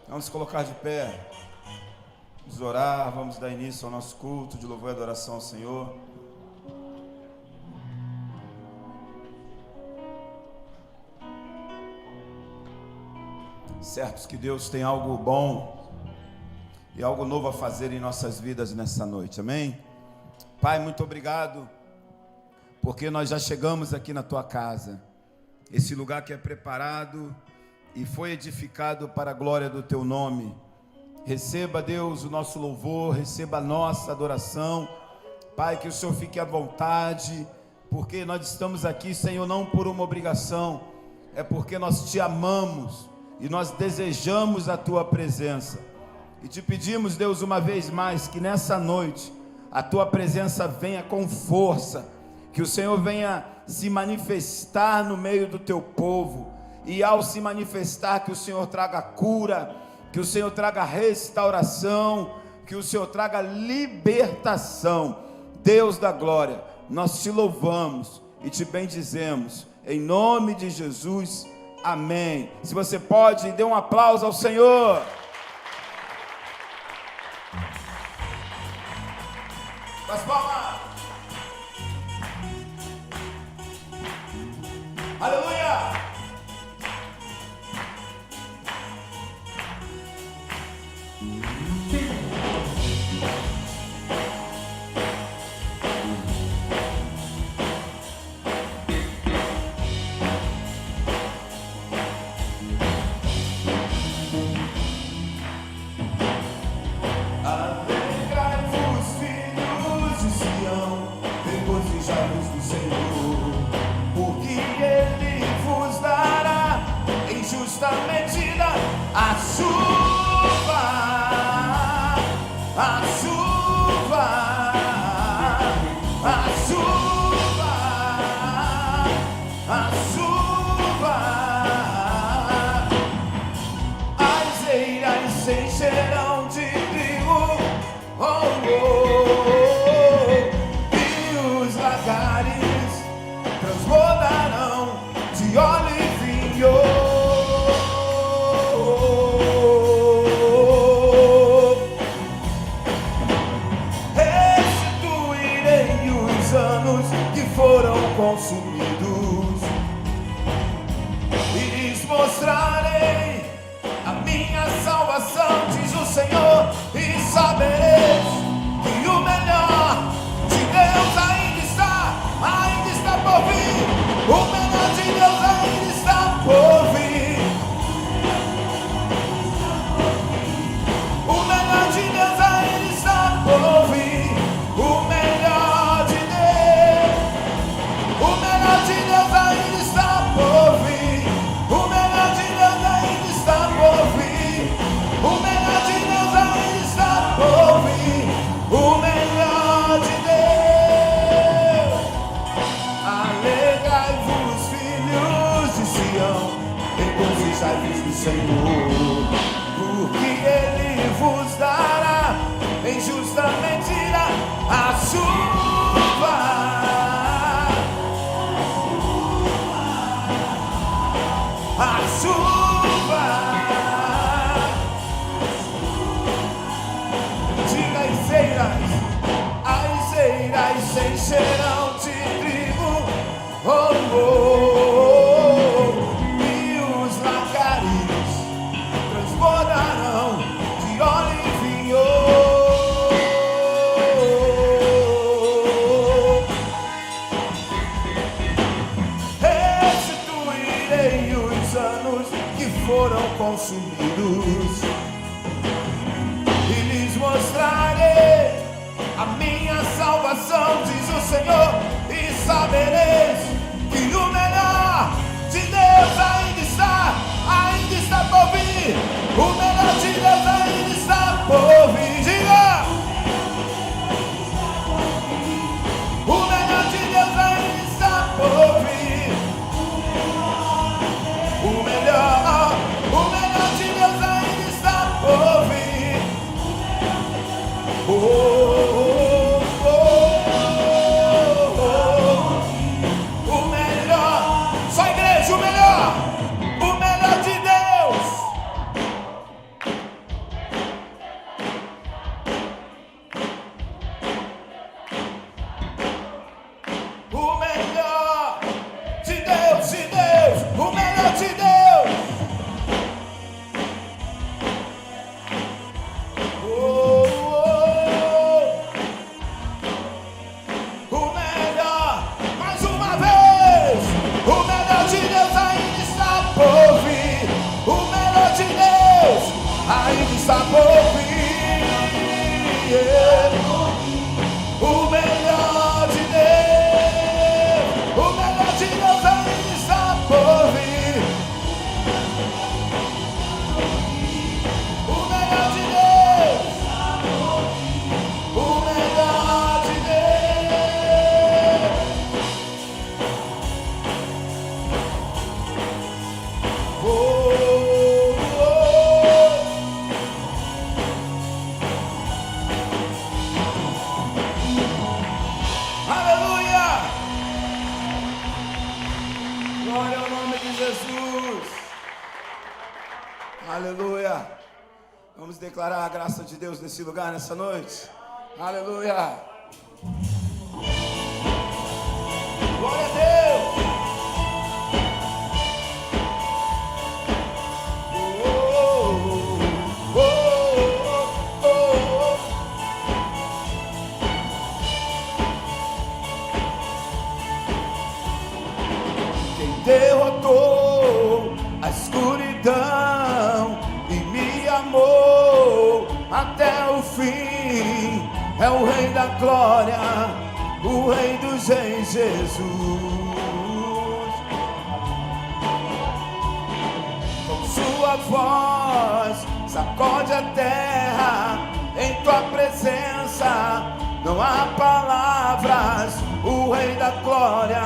Vamos colocar de pé, vamos orar, vamos dar início ao nosso culto de louvor e adoração ao Senhor. Certos que Deus tem algo bom e algo novo a fazer em nossas vidas nessa noite, amém? Pai, muito obrigado, porque nós já chegamos aqui na Tua casa, esse lugar que é preparado e foi edificado para a glória do Teu nome. Receba, Deus, o nosso louvor, receba a nossa adoração. Pai, que o Senhor fique à vontade, porque nós estamos aqui, Senhor, não por uma obrigação, é porque nós Te amamos e nós desejamos a Tua presença. E Te pedimos, Deus, uma vez mais, que nessa noite a Tua presença venha com força, que o Senhor venha se manifestar no meio do Teu povo, e ao se manifestar, que o Senhor traga cura, que o Senhor traga restauração, que o Senhor traga libertação. Deus da glória, nós Te louvamos e Te bendizemos, em nome de Jesus, amém. Se você pode, dê um aplauso ao Senhor. As palmas. Aleluia. Justa medida, a chuva, a chuva, a chuva, a chuva, as eiras se encherão de trigo, oh, oh, e os lagares transbordarão de óleo e vinho. Consumidos, e lhes mostrarei a minha salvação, diz o Senhor, e sabereis que o melhor de Deus ainda está por vir. O melhor de Deus ainda está por vir. O melhor de Deus ainda está por vir. O melhor de Deus. O melhor de Deus ainda está por vir. O melhor de Deus ainda está por vir. O melhor de Deus ainda está por vir. O melhor de Deus. Alegrai-vos, filhos de Sião, regozijai-vos no Senhor, porque Ele vos dará em justa medida a chuva. A chuva, diga as eiras se encherão de trigo, oh, oh, e os lagares transbordarão de óleo e vinho. Restituirei os anos que foram consumidos, e lhes mostrarei a minha salvação, diz o Senhor, e sabereis que o melhor de Deus ainda está por vir. O melhor de Deus ainda está por vir. Diga! O melhor de Deus ainda está por vir. O melhor de Deus ainda está por vir. Oh, oh, oh, oh, oh. O melhor, só igreja, o melhor de Deus Vamos declarar a graça de Deus nesse lugar, nessa noite. Aleluia. Glória a Deus. Derrotou a escuridão e me amou até o fim. É o Rei da Glória, o Rei dos Reis, Jesus. Com sua voz sacode a terra, em tua presença não há palavras. O Rei da Glória,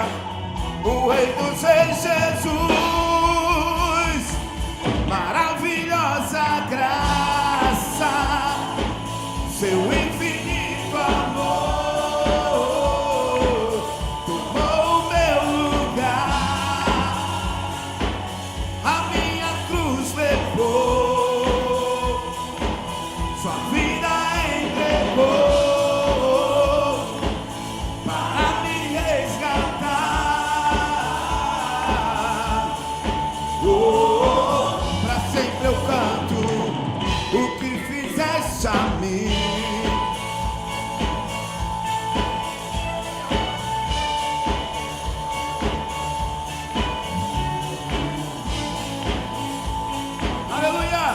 o Rei dos Reis, Jesus. Maravilhosa graça, seu infinito amor tomou o meu lugar, a minha cruz levou, sua vida entregou para me resgatar. Pra sempre eu canto o que fizeste a mim. Aleluia!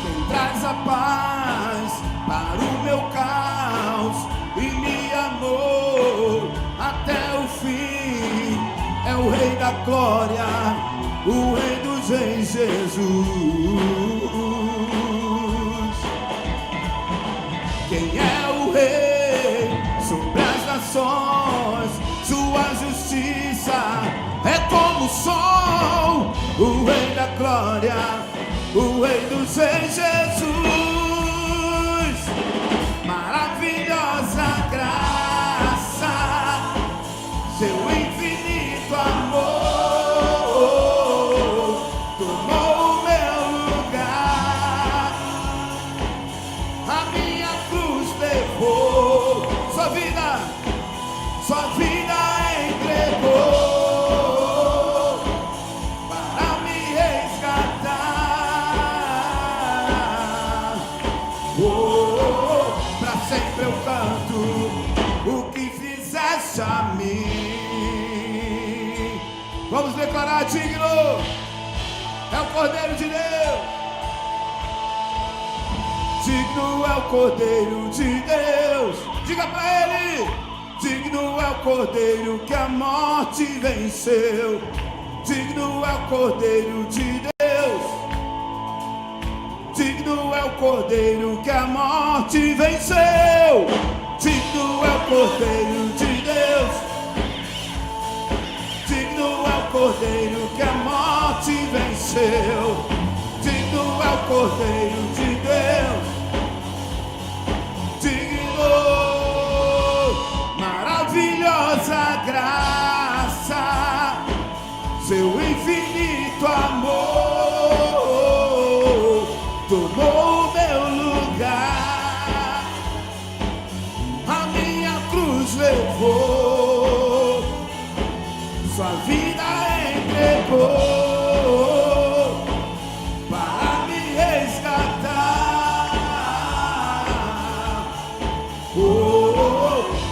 Quem traz a paz para o meu caos e me amor até o fim, é o Rei da Glória, o Rei dos Reis, Jesus. Quem é o Rei sobre as nações? Sua justiça é como o sol. O Rei da Glória, o Rei dos Reis, Jesus. Maravilhosa graça, seu infinito amor tomou o meu lugar, a minha cruz levou, sua vida entregou para me resgatar. Pra sempre eu canto o que fizeste a mim. Vamos declarar: digno é o Cordeiro de Deus, digno é o Cordeiro de Deus. Diga pra ele: digno é o Cordeiro que a morte venceu. Digno é o Cordeiro de Deus, digno é o Cordeiro que a morte venceu. Digno é o Cordeiro de Deus, digno é o Cordeiro que a morte venceu. Digno é o Cordeiro de Deus, digno. Maravilhosa graça, seu infinito amor tomou o meu lugar, a minha cruz levou, sua vida entregou para me resgatar.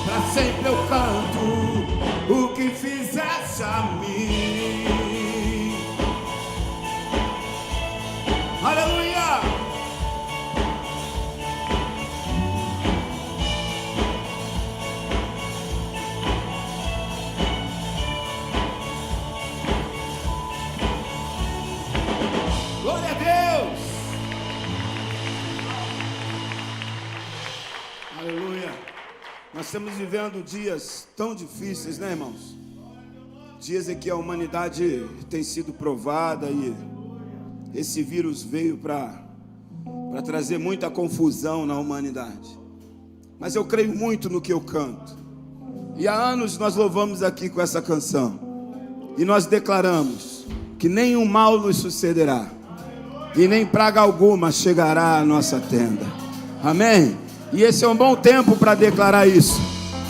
Pra sempre eu canto o que fizeste a mim. Aleluia! Glória a Deus! Aleluia! Nós estamos vivendo dias tão difíceis, né, irmãos? Dias em que a humanidade tem sido provada e esse vírus veio para trazer muita confusão na humanidade. Mas eu creio muito no que eu canto. E há anos nós louvamos aqui com essa canção. E nós declaramos que nenhum mal nos sucederá, e nem praga alguma chegará à nossa tenda. Amém? E esse é um bom tempo para declarar isso,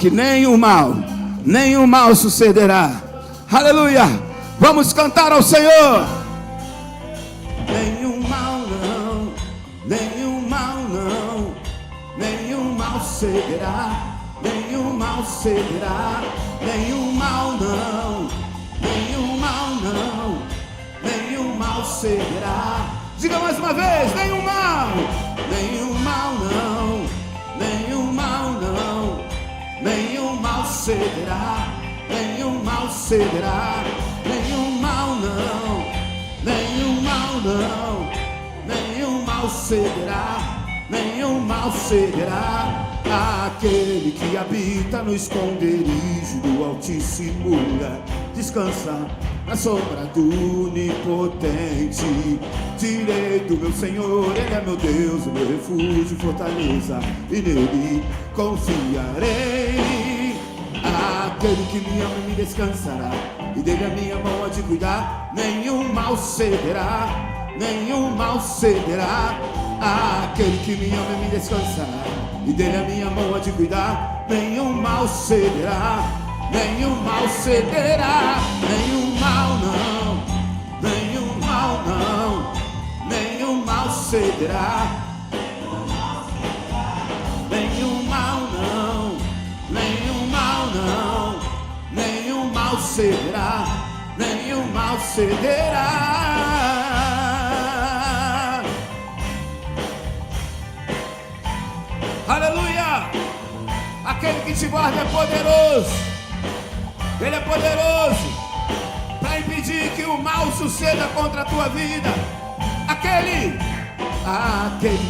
que nenhum mal sucederá. Aleluia! Vamos cantar ao Senhor. Nenhum mal não, nenhum mal não, nenhum mal cederá, nenhum mal cederá, nenhum mal não, nenhum mal não, nenhum mal cederá. Diga mais uma vez, nenhum mal não, nenhum mal não, nenhum mal cederá, nenhum mal cederá, nenhum mal não, nenhum mal não, nenhum mal cederá, nenhum mal cederá. Aquele que habita no esconderijo do Altíssimo descansa na sombra do Onipotente. Direi do meu Senhor, Ele é meu Deus, o meu refúgio e fortaleza, e nele confiarei. Aquele que me ama e me descansará, e dele a minha mão há de cuidar. Nenhum mal cederá, nenhum mal cederá. Aquele que me ama e me descansará, e dele a minha mão há de cuidar. Nenhum mal cederá, nenhum mal cederá, nenhum mal não, nenhum mal não, nenhum mal cederá, nenhum mal não, nenhum mal não, nenhum mal cederá, nenhum mal cederá. Aleluia! Aquele que te guarda é poderoso. Ele é poderoso para impedir que o mal suceda contra a tua vida. Aquele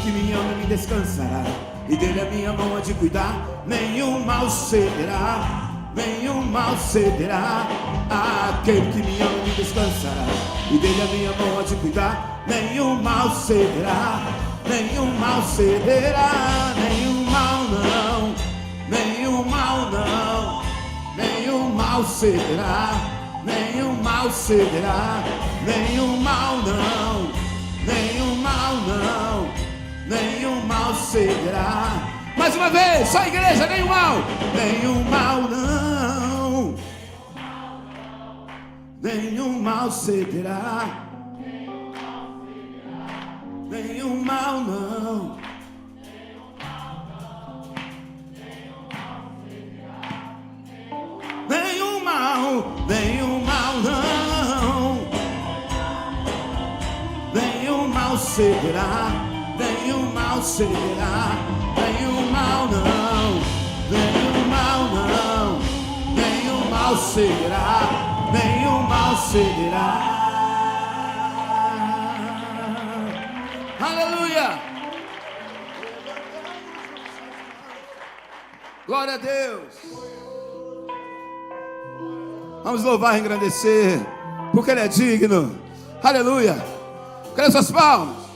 que me ama e me descansará, e dele a minha mão há de cuidar. Nenhum mal cederá, nenhum mal cederá. Aquele que me ama e me descansará, e dele a minha mão há de cuidar. Nenhum mal cederá, nenhum mal cederá, nenhum mal não, nenhum mal não, nenhum mal cederá, nenhum mal cederá, nenhum mal não, nenhum mal não, nenhum mal cederá. Mais uma vez, só a igreja, nenhum mal não, nenhum mal cederá, nenhum mal não, nenhum mal não, nenhum mal cederá, nenhum mal cederá, nenhum mal não, nenhum mal não, nenhum mal cederá, nenhum mal cederá. Aleluia! Glória a Deus! Vamos louvar e engrandecer, porque Ele é digno. Aleluia! Cadê suas palmas?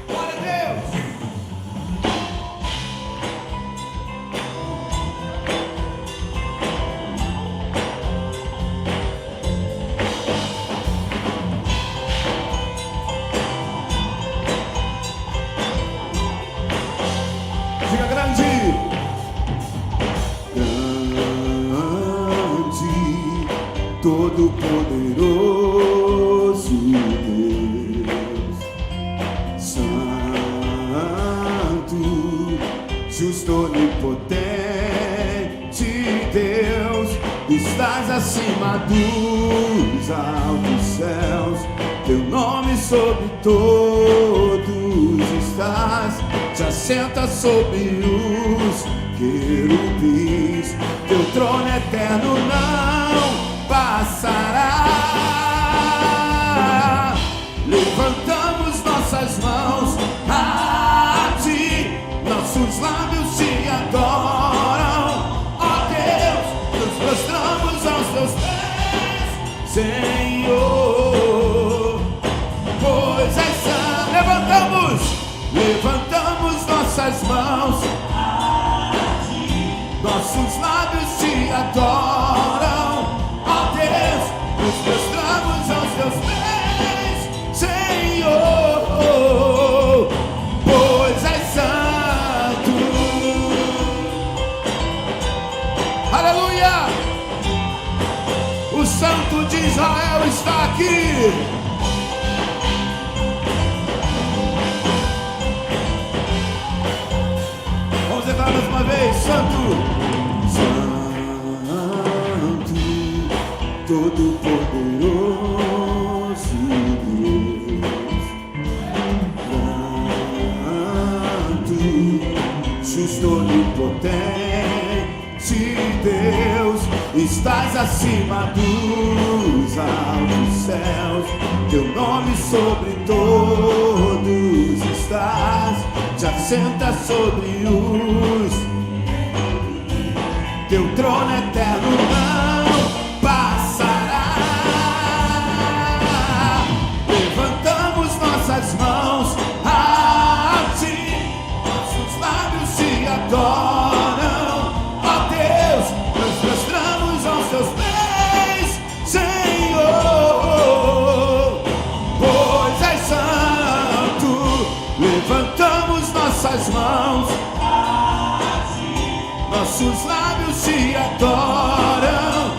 Glória a Deus! Diga grande, todo-poderoso Deus, santo, justo, onipotente Deus, estás acima dos altos céus, teu nome sobre todos estás, te assentas sobre os querubins, teu trono eterno não passará. Levantamos nossas mãos a ti, nossos lábios te adoram, ó Deus, nos prostramos aos teus pés, Senhor, pois és santo. Levantamos nossas mãos nossos lábios te adoram, ó Deus, nos prostramos aos teus pés, Senhor, pois és santo. Aleluia! O Santo de Israel está aqui. Vamos entrar mais uma vez. Santo, Santo, Todo-Poderoso Deus, Santo, justo, onipotente Deus, estás acima dos altos céus, teu nome sobre todos estás, te assenta sobre os, teu trono eterno não passará. Levantamos nossas mãos a ti, nossos lábios te adoram, ó Deus, nos prostramos aos teus pés, Senhor, pois és santo. Levantamos nossas mãos, nossos lábios te adoram,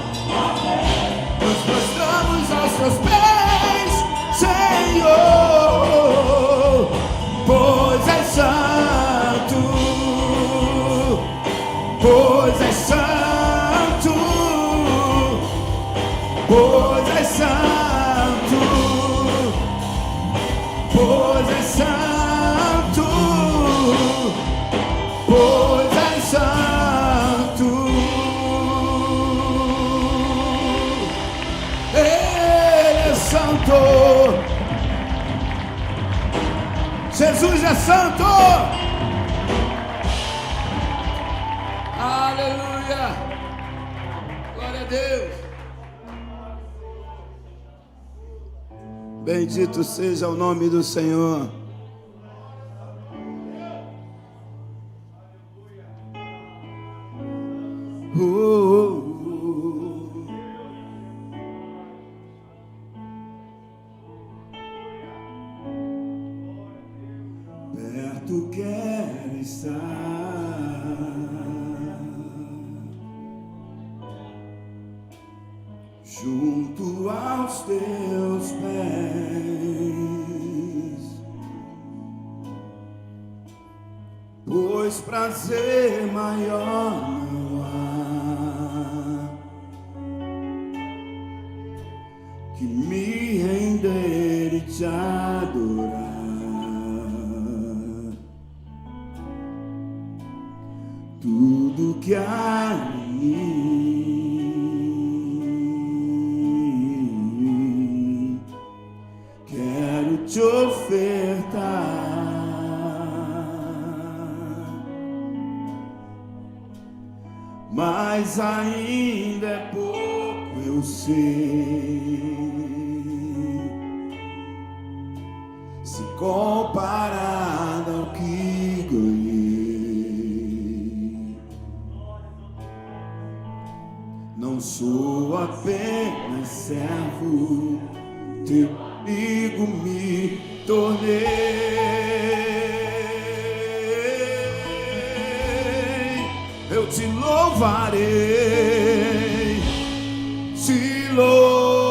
nos prostramos aos teus pés, Senhor, pois és santo, pois és santo, pois és santo, pois és santo, pois és santo. Ele é santo. Jesus é santo. Aleluia. Glória a Deus. Bendito seja o nome do Senhor. Perto quero estar, junto aos teus pés, pois prazer maior não há que me render e te adorar. Tudo que há em mim quero te ofertar. Mas ainda é pouco, eu sei, se comparado ao que ganhei. Não sou apenas servo, teu amigo me tornei. Eu te louvarei, te louvarei.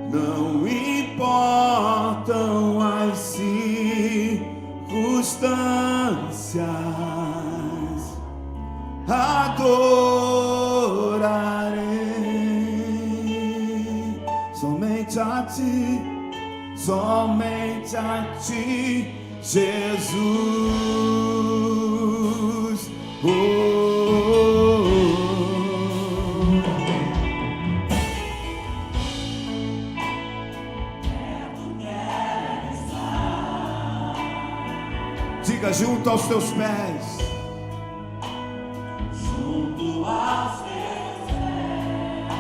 Não importam as circunstâncias, adorarei somente a ti, somente a ti, Jesus. Diga: junto aos teus pés, junto aos teus pés,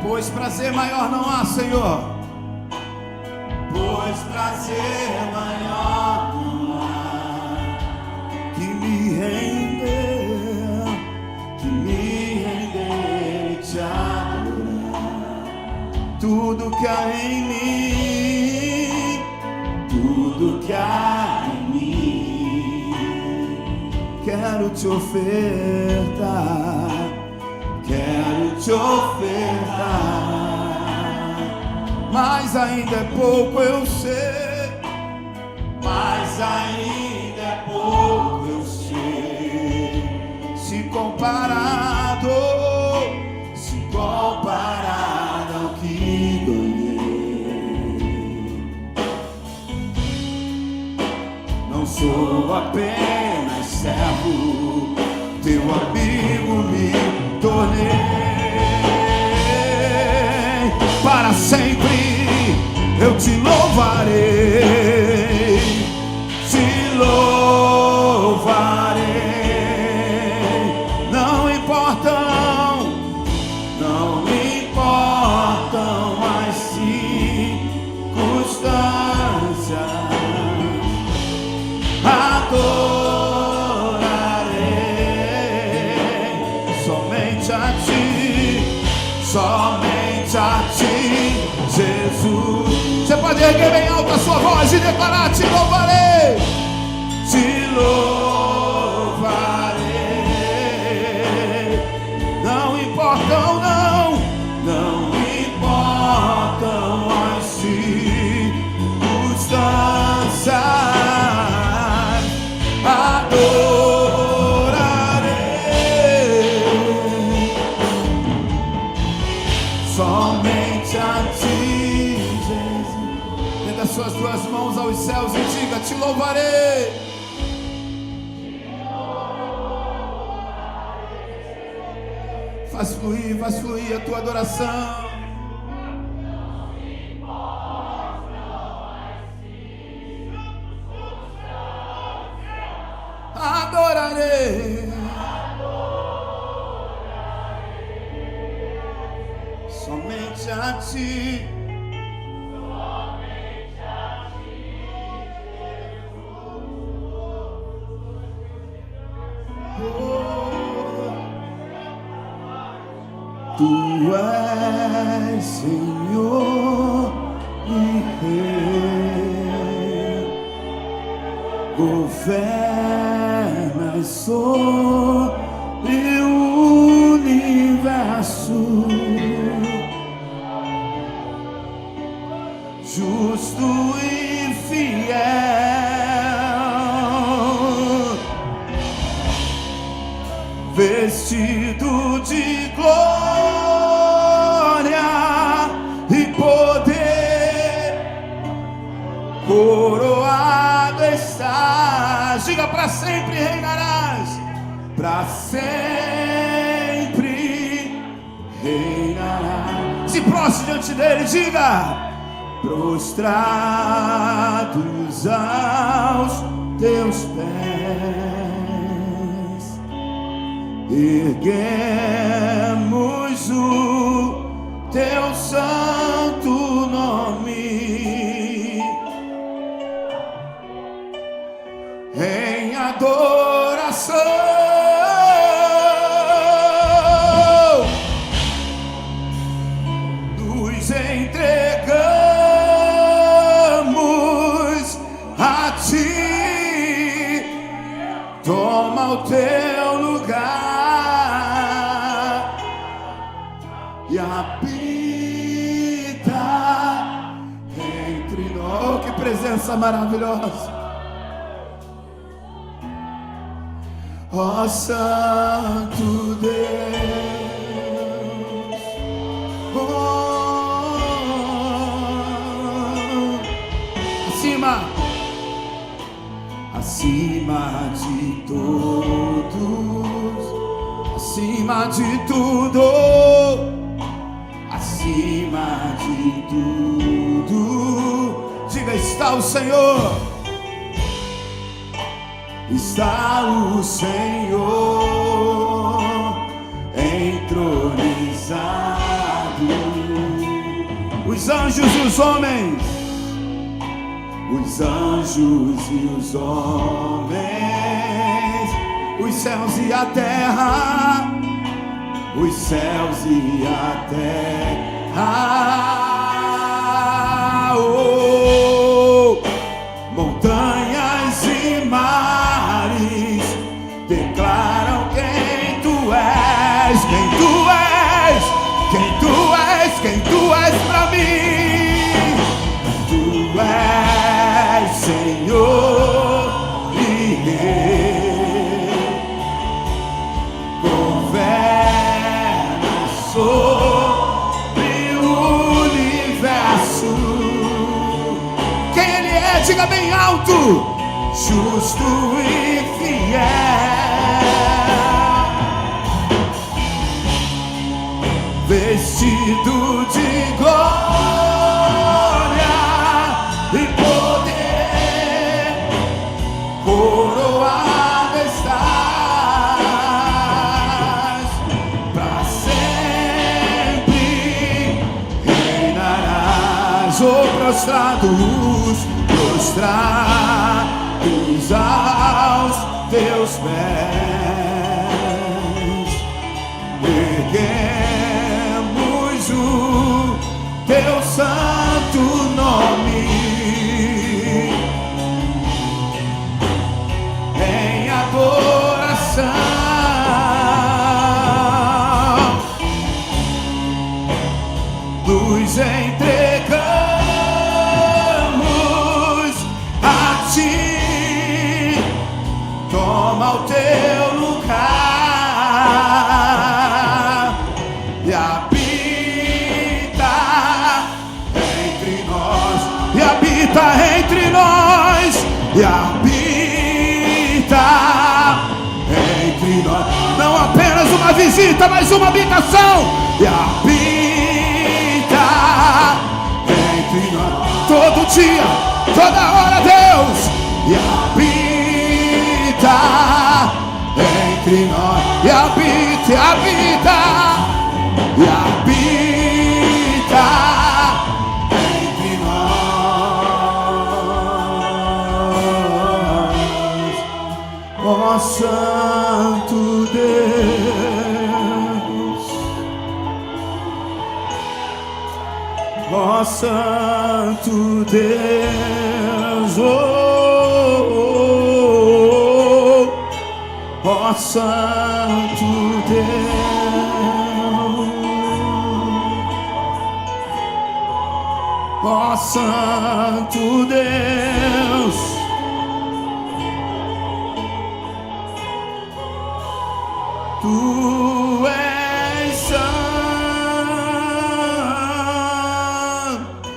pois prazer maior não há, Senhor. Pois pois prazer maior não há que me render e te adorar. Tudo que há em mim, tudo que há em mim, quero te ofertar, quero te ofertar. Mas ainda é pouco, eu sei, mas ainda é pouco, eu sei. Se comparado ao que ganhei, não sou apenas servo, teu amigo me tornei. Para sempre eu te louvarei, te louvarei. Não importam as circunstâncias, adorarei somente a ti, somente a ti, Jesus. Você pode erguer bem alto a sua voz e declarar: te louvarei, te louvarei. Não importam, não importam as circunstâncias, adorarei somente a ti, Jesus. Tenda suas duas mãos aos céus e diga: te louvarei. Faz fluir a tua adoração. Adorarei somente a ti. Tu és Senhor e Rei, governas sobre o universo, justo e fiel, vestido de glória e poder, coroado estás. Diga: para sempre reinarás, para sempre reinarás. Se prostre diante dele, diga: prostrados aos teus pés, erguemos o teu santo nome em adoração. Nos entregamos a ti, toma o teu lugar e habita entre nós. Oh, que presença maravilhosa! Ó Santo Deus, oh, acima de todos, acima de tudo, acima de tudo, diga: está o Senhor, está o Senhor entronizado. Os anjos e os homens os anjos e os homens, os céus e a terra, os céus e a terra. Oh, montanhas e mares declaram quem tu és, quem tu és, quem tu és, quem tu és pra mim. Tu és Senhor e Rei, governa sobre o universo. Quem Ele é, diga bem alto: justo e fiel, vestido de glória e poder, coroado estás, para sempre reinarás. Oh, prostrados, prostrados aos teus pés, erguemos o teu santo nome em adoração. Nos entregamos a ti, toma o teu lugar e habita entre nós, e habita entre nós, e habita entre nós. Não apenas uma visita, mas uma habitação, e habita entre nós todo dia, toda hora, Deus, e habita entre nós, e habita, e habita, e habita entre nós. Ó Santo Deus, ó Santo Deus, ó Santo Deus, ó Santo Deus. Tu és santo,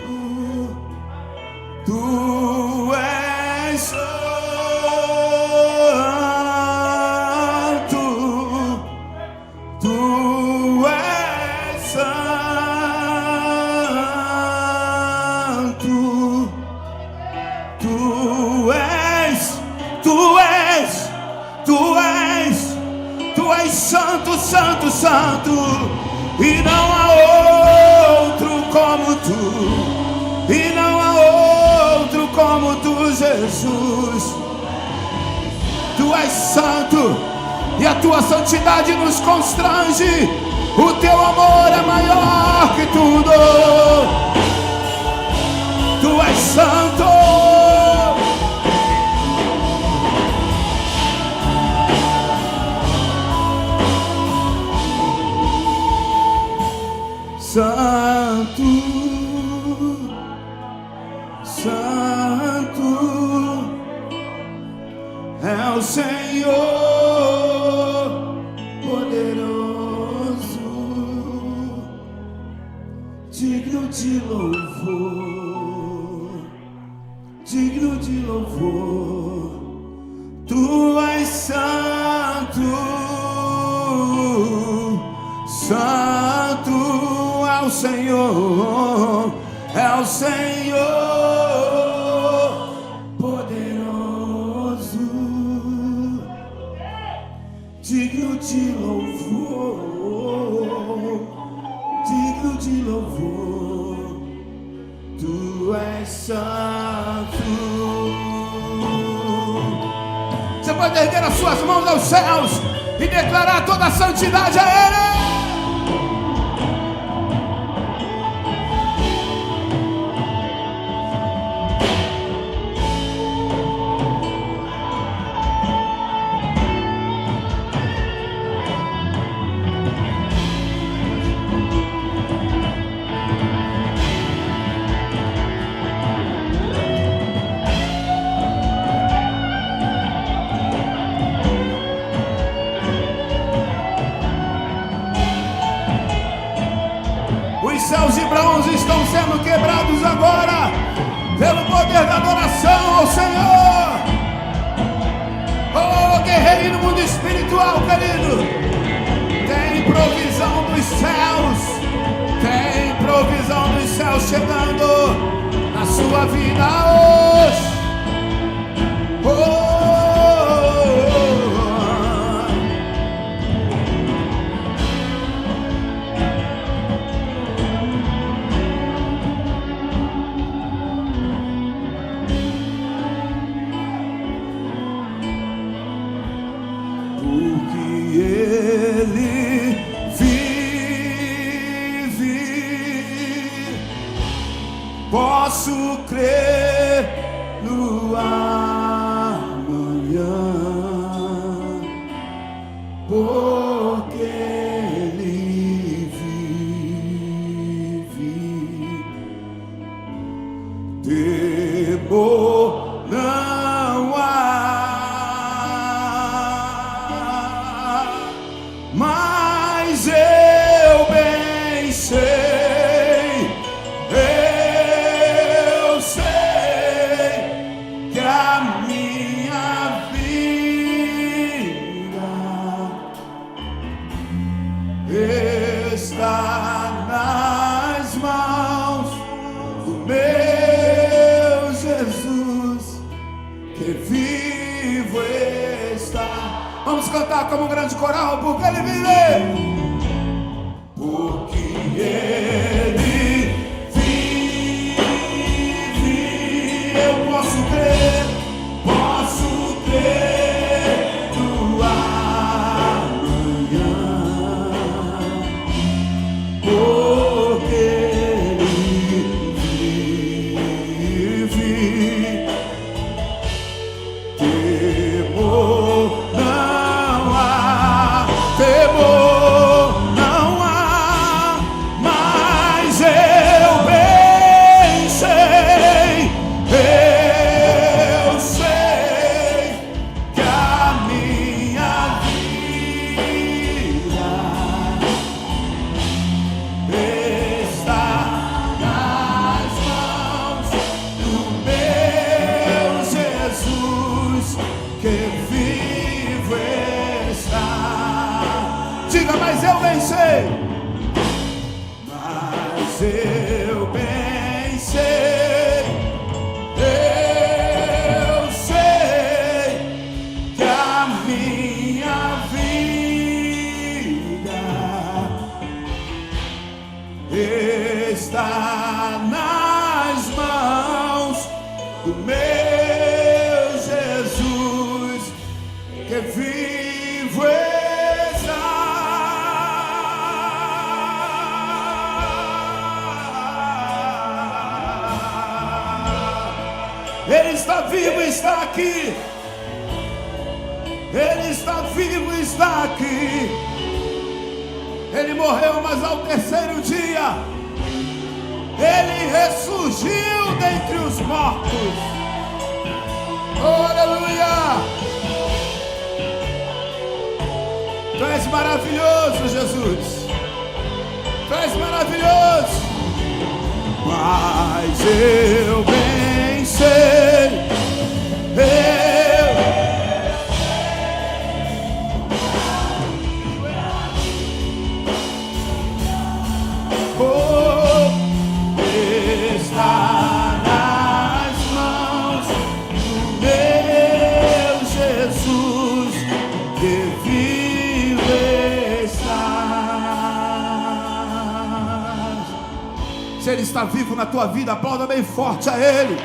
tu és santo, tu és santo, tu és, tu és, tu és. Tu és santo, santo, santo, e não há outro como tu, e não há outro como tu, Jesus. Tu és santo, e a tua santidade nos constrange. O teu amor é maior que tudo. Tu és santo. Santo, santo é o Senhor poderoso, digno de louvor, digno de louvor. Tu és santo, santo é o Senhor, é o Senhor poderoso, digno de louvor, digno de louvor. Tu és santo. Você pode erguer as suas mãos aos céus e declarar toda a santidade a Ele. Céus e bronze estão sendo quebrados agora pelo poder da adoração ao Senhor. Oh, guerreiro no mundo espiritual, querido, tem provisão dos céus, tem provisão dos céus chegando na sua vida hoje. Posso crer no amanhã, porque Ele vive. Temor não há, mas eu bem sei. Vamos cantar como um grande coral, porque Ele vive. Porque Ele vive, eu posso crer no amanhã, porque Ele vive. Temor não há, mas eu bem sei, que a minha vida está nas mãos do meu Jesus, que vivo está. Diga, mas eu bem sei, eu sei que a minha vida está nas mãos do meu Jesus, que vivo está. Ele está vivo e está aqui. Ele está vivo e está aqui. Ele morreu, mas ao terceiro dia Ele ressurgiu dentre os mortos. Oh, aleluia! Tu és maravilhoso, Jesus. Tu és maravilhoso. Mas eu bem sei, está nas mãos do meu Jesus, que vive está. Se Ele está vivo na tua vida, aplauda bem forte a Ele.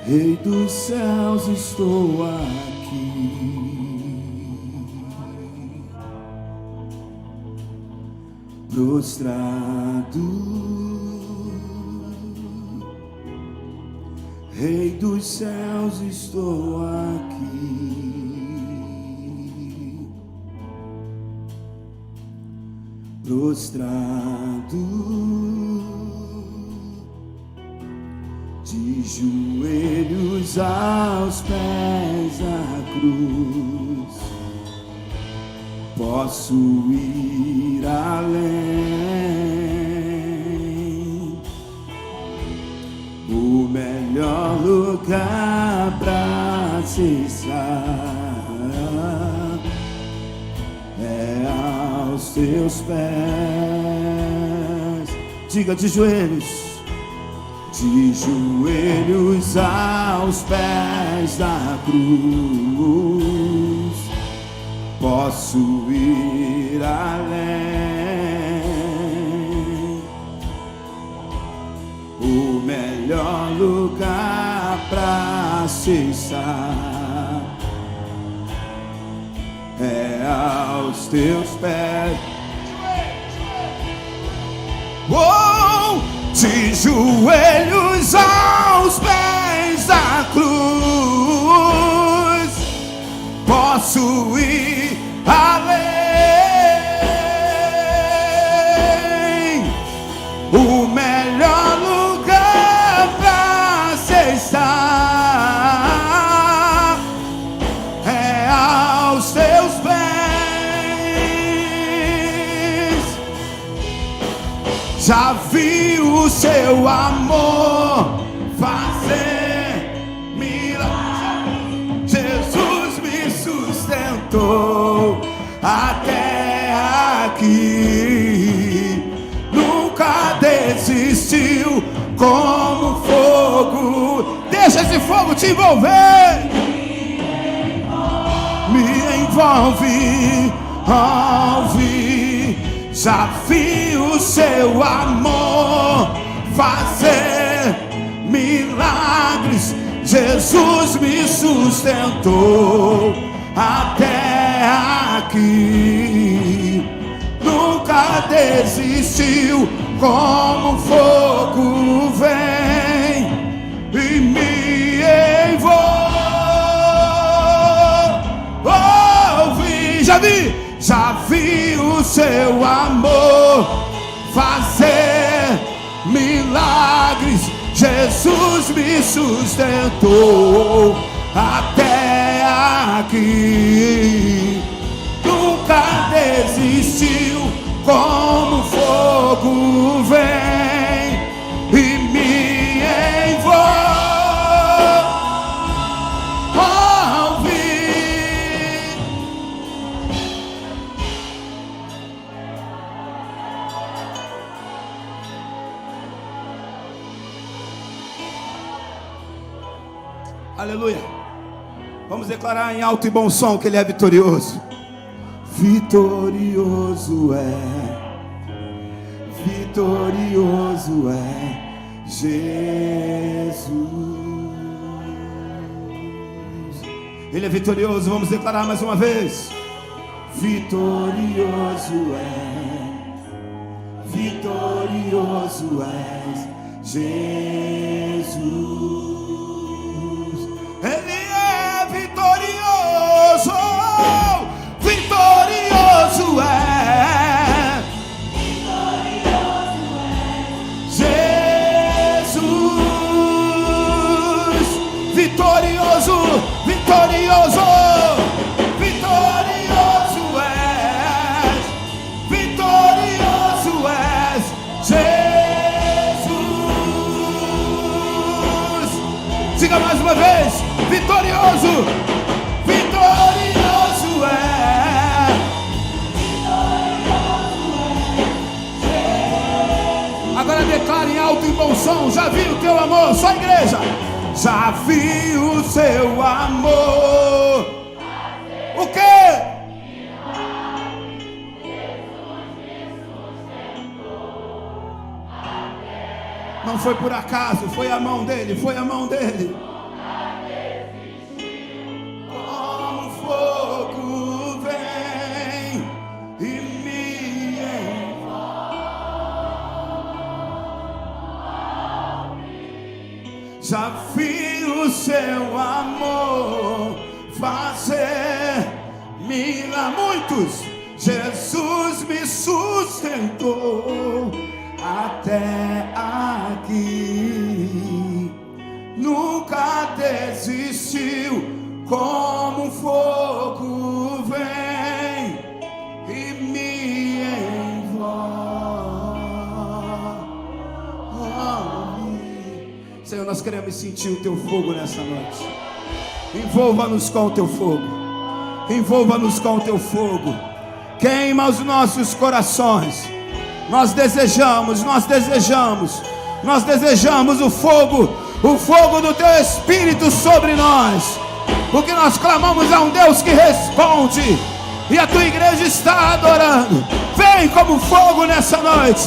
Rei dos céus, estou aqui, prostrado. Rei dos céus, estou aqui, prostrado, de joelhos aos pés da cruz. Posso ir além, o melhor lugar pra se estar é aos teus pés. Diga: de joelhos aos pés da cruz. Posso ir além, o melhor lugar pra se estar é aos teus pés. Oh, de joelhos aos pés da cruz. Posso ir além, o melhor lugar pra se estar é aos teus pés. Já vi o seu amor fazer milagres. Jesus me sustentou até aqui, nunca desistiu como fogo. Deixa esse fogo te envolver, me envolve, já vi o seu amor fazer milagres. Jesus me sustentou até aqui, nunca desistiu, como fogo vem e me envolve. Já vi o seu amor fazer milagres. Jesus me sustentou até aqui, nunca desistiu, como fogo vem e me envolve. Aleluia. Vamos declarar em alto e bom som que Ele é vitorioso. Vitorioso é Jesus. Ele é vitorioso. Vamos declarar mais uma vez. Vitorioso és Jesus. Ele é vitorioso, vitorioso é Jesus. Vitorioso, vitorioso, vitorioso és, vitorioso és Jesus. Diga mais uma vez. Vitorioso, vitorioso é. Agora declare em alto e bom som. Já vi o teu amor, só a igreja. Já vi o seu amor. O quê? Não foi por acaso, foi a mão dele, foi a mão dele. já vi o seu amor fazer muitos. Jesus me sustentou até aqui, nunca desistiu, como um fogo vem e me envolve. Senhor, nós queremos sentir o teu fogo nessa noite. Envolva-nos com o teu fogo, envolva-nos com o teu fogo, queima os nossos corações. Nós desejamos o fogo do teu Espírito sobre nós, porque nós clamamos a um Deus que responde, e a tua igreja está adorando. Vem como fogo nessa noite,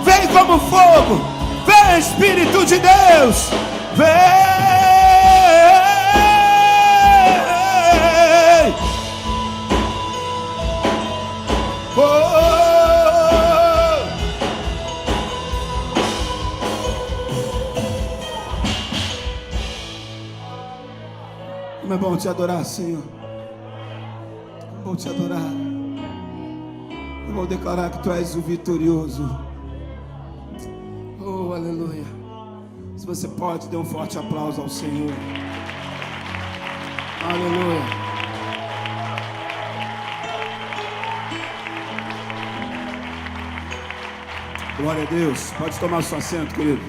vem como fogo, vem Espírito de Deus, vem. Como é bom te adorar, Senhor. Como é bom te adorar. Eu vou declarar que tu és o vitorioso. Oh, aleluia. Se você pode, dê um forte aplauso ao Senhor. Aleluia. Glória a Deus. Pode tomar seu assento, querido.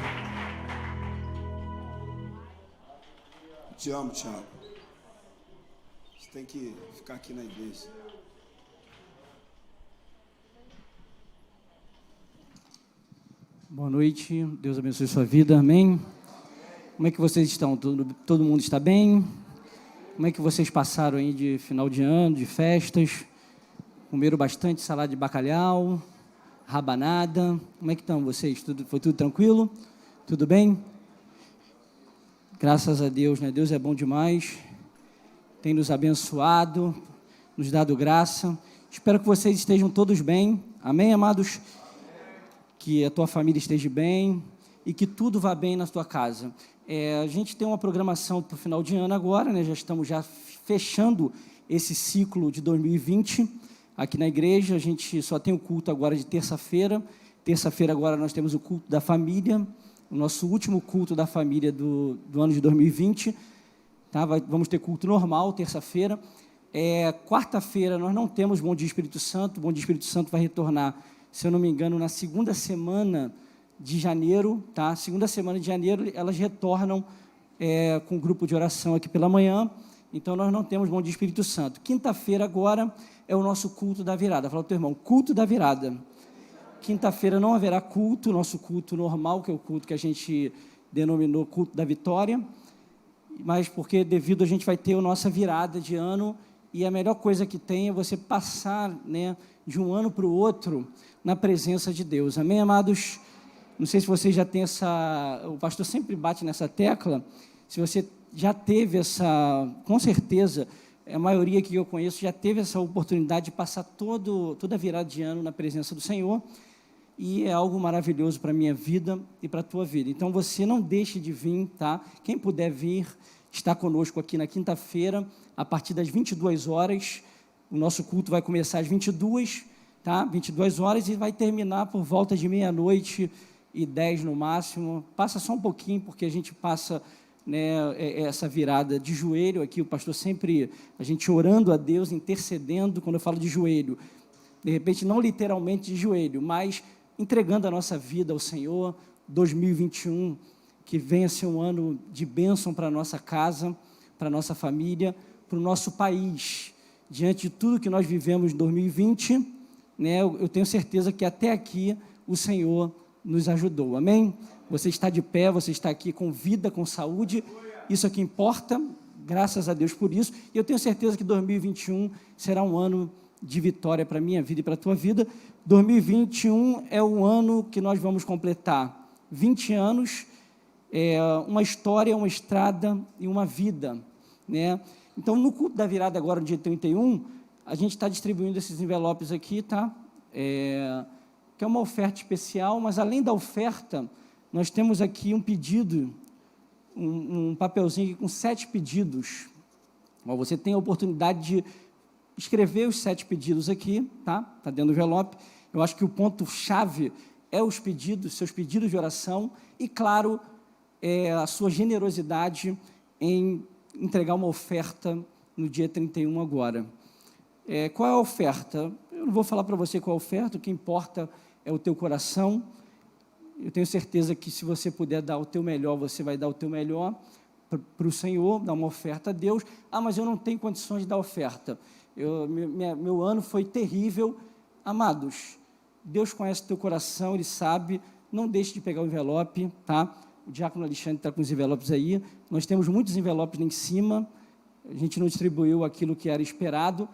Te amo, Thiago. Você tem que ficar aqui na igreja. Boa noite. Deus abençoe sua vida. Amém. Como é que vocês estão? Todo mundo está bem? Como é que vocês passaram aí de final de ano, de festas? Comeram bastante salada de bacalhau, rabanada? Como é que estão vocês? Foi tudo tranquilo? Tudo bem? Graças a Deus, né? Deus é bom demais. Tem nos abençoado, nos dado graça. Espero que vocês estejam todos bem. Amém, amados? Que a tua família esteja bem e que tudo vá bem na tua casa. A gente tem uma programação para o final de ano agora, né? Já estamos fechando esse ciclo de 2020 aqui na igreja. A gente só tem o culto agora de terça-feira. Terça-feira agora nós temos o culto da família, o nosso último culto da família do ano de 2020. Tá? Vamos ter culto normal, terça-feira. Quarta-feira nós não temos Bom Dia Espírito Santo. O Bom Dia Espírito Santo vai retornar, se eu não me engano, na segunda semana de janeiro. Tá? Segunda semana de janeiro, elas retornam com o grupo de oração aqui pela manhã. Então, nós não temos Bom Dia Espírito Santo. Quinta-feira agora é o nosso culto da virada. Fala para o teu irmão, culto da virada. Quinta-feira não haverá culto, nosso culto normal, que é o culto que a gente denominou culto da vitória, mas porque devido a gente vai ter a nossa virada de ano, e a melhor coisa que tem é você passar, né, de um ano para o outro na presença de Deus. Amém, amados? Não sei se você já tem o pastor sempre bate nessa tecla, se você já teve com certeza, a maioria que eu conheço já teve essa oportunidade de passar toda a virada de ano na presença do Senhor, e é algo maravilhoso para a minha vida e para a tua vida. Então, você não deixe de vir, tá? Quem puder vir, está conosco aqui na quinta-feira, a partir das 22 horas, o nosso culto vai começar às 22, tá? 22 horas e vai terminar por volta de 00:10 no máximo. Passa só um pouquinho, porque a gente passa, né, essa virada de joelho aqui, o pastor sempre, a gente orando a Deus, intercedendo. Quando eu falo de joelho, de repente não literalmente de joelho, mas entregando a nossa vida ao Senhor. 2021, que venha ser um ano de bênção para a nossa casa, para a nossa família, para o nosso país. Diante de tudo que nós vivemos em 2020, né, eu tenho certeza que até aqui o Senhor nos ajudou. Amém? Você está de pé, você está aqui com vida, com saúde, isso é que importa, graças a Deus por isso. E eu tenho certeza que 2021 será um ano de vitória para a minha vida e para a tua vida. 2021 é o ano que nós vamos completar 20 anos, uma história, uma estrada e uma vida, né? Então, no culto da virada agora, no dia 31, a gente está distribuindo esses envelopes aqui, tá? Que é uma oferta especial, mas além da oferta, nós temos aqui um pedido um papelzinho aqui com 7 pedidos. Ó, você tem a oportunidade de escrever os 7 pedidos aqui, tá? Está dentro do envelope. Eu acho que o ponto-chave é os pedidos, seus pedidos de oração e, claro, a sua generosidade em entregar uma oferta no dia 31 agora. Qual é a oferta? Eu não vou falar para você qual é a oferta, o que importa é o teu coração. Eu tenho certeza que se você puder dar o teu melhor, você vai dar o teu melhor para o Senhor, dar uma oferta a Deus. Ah, mas eu não tenho condições de dar oferta. Meu ano foi terrível. Amados, Deus conhece o teu coração, Ele sabe. Não deixe de pegar o envelope, tá? O diácono Alexandre está com os envelopes aí. Nós temos muitos envelopes lá em cima. A gente não distribuiu aquilo que era esperado.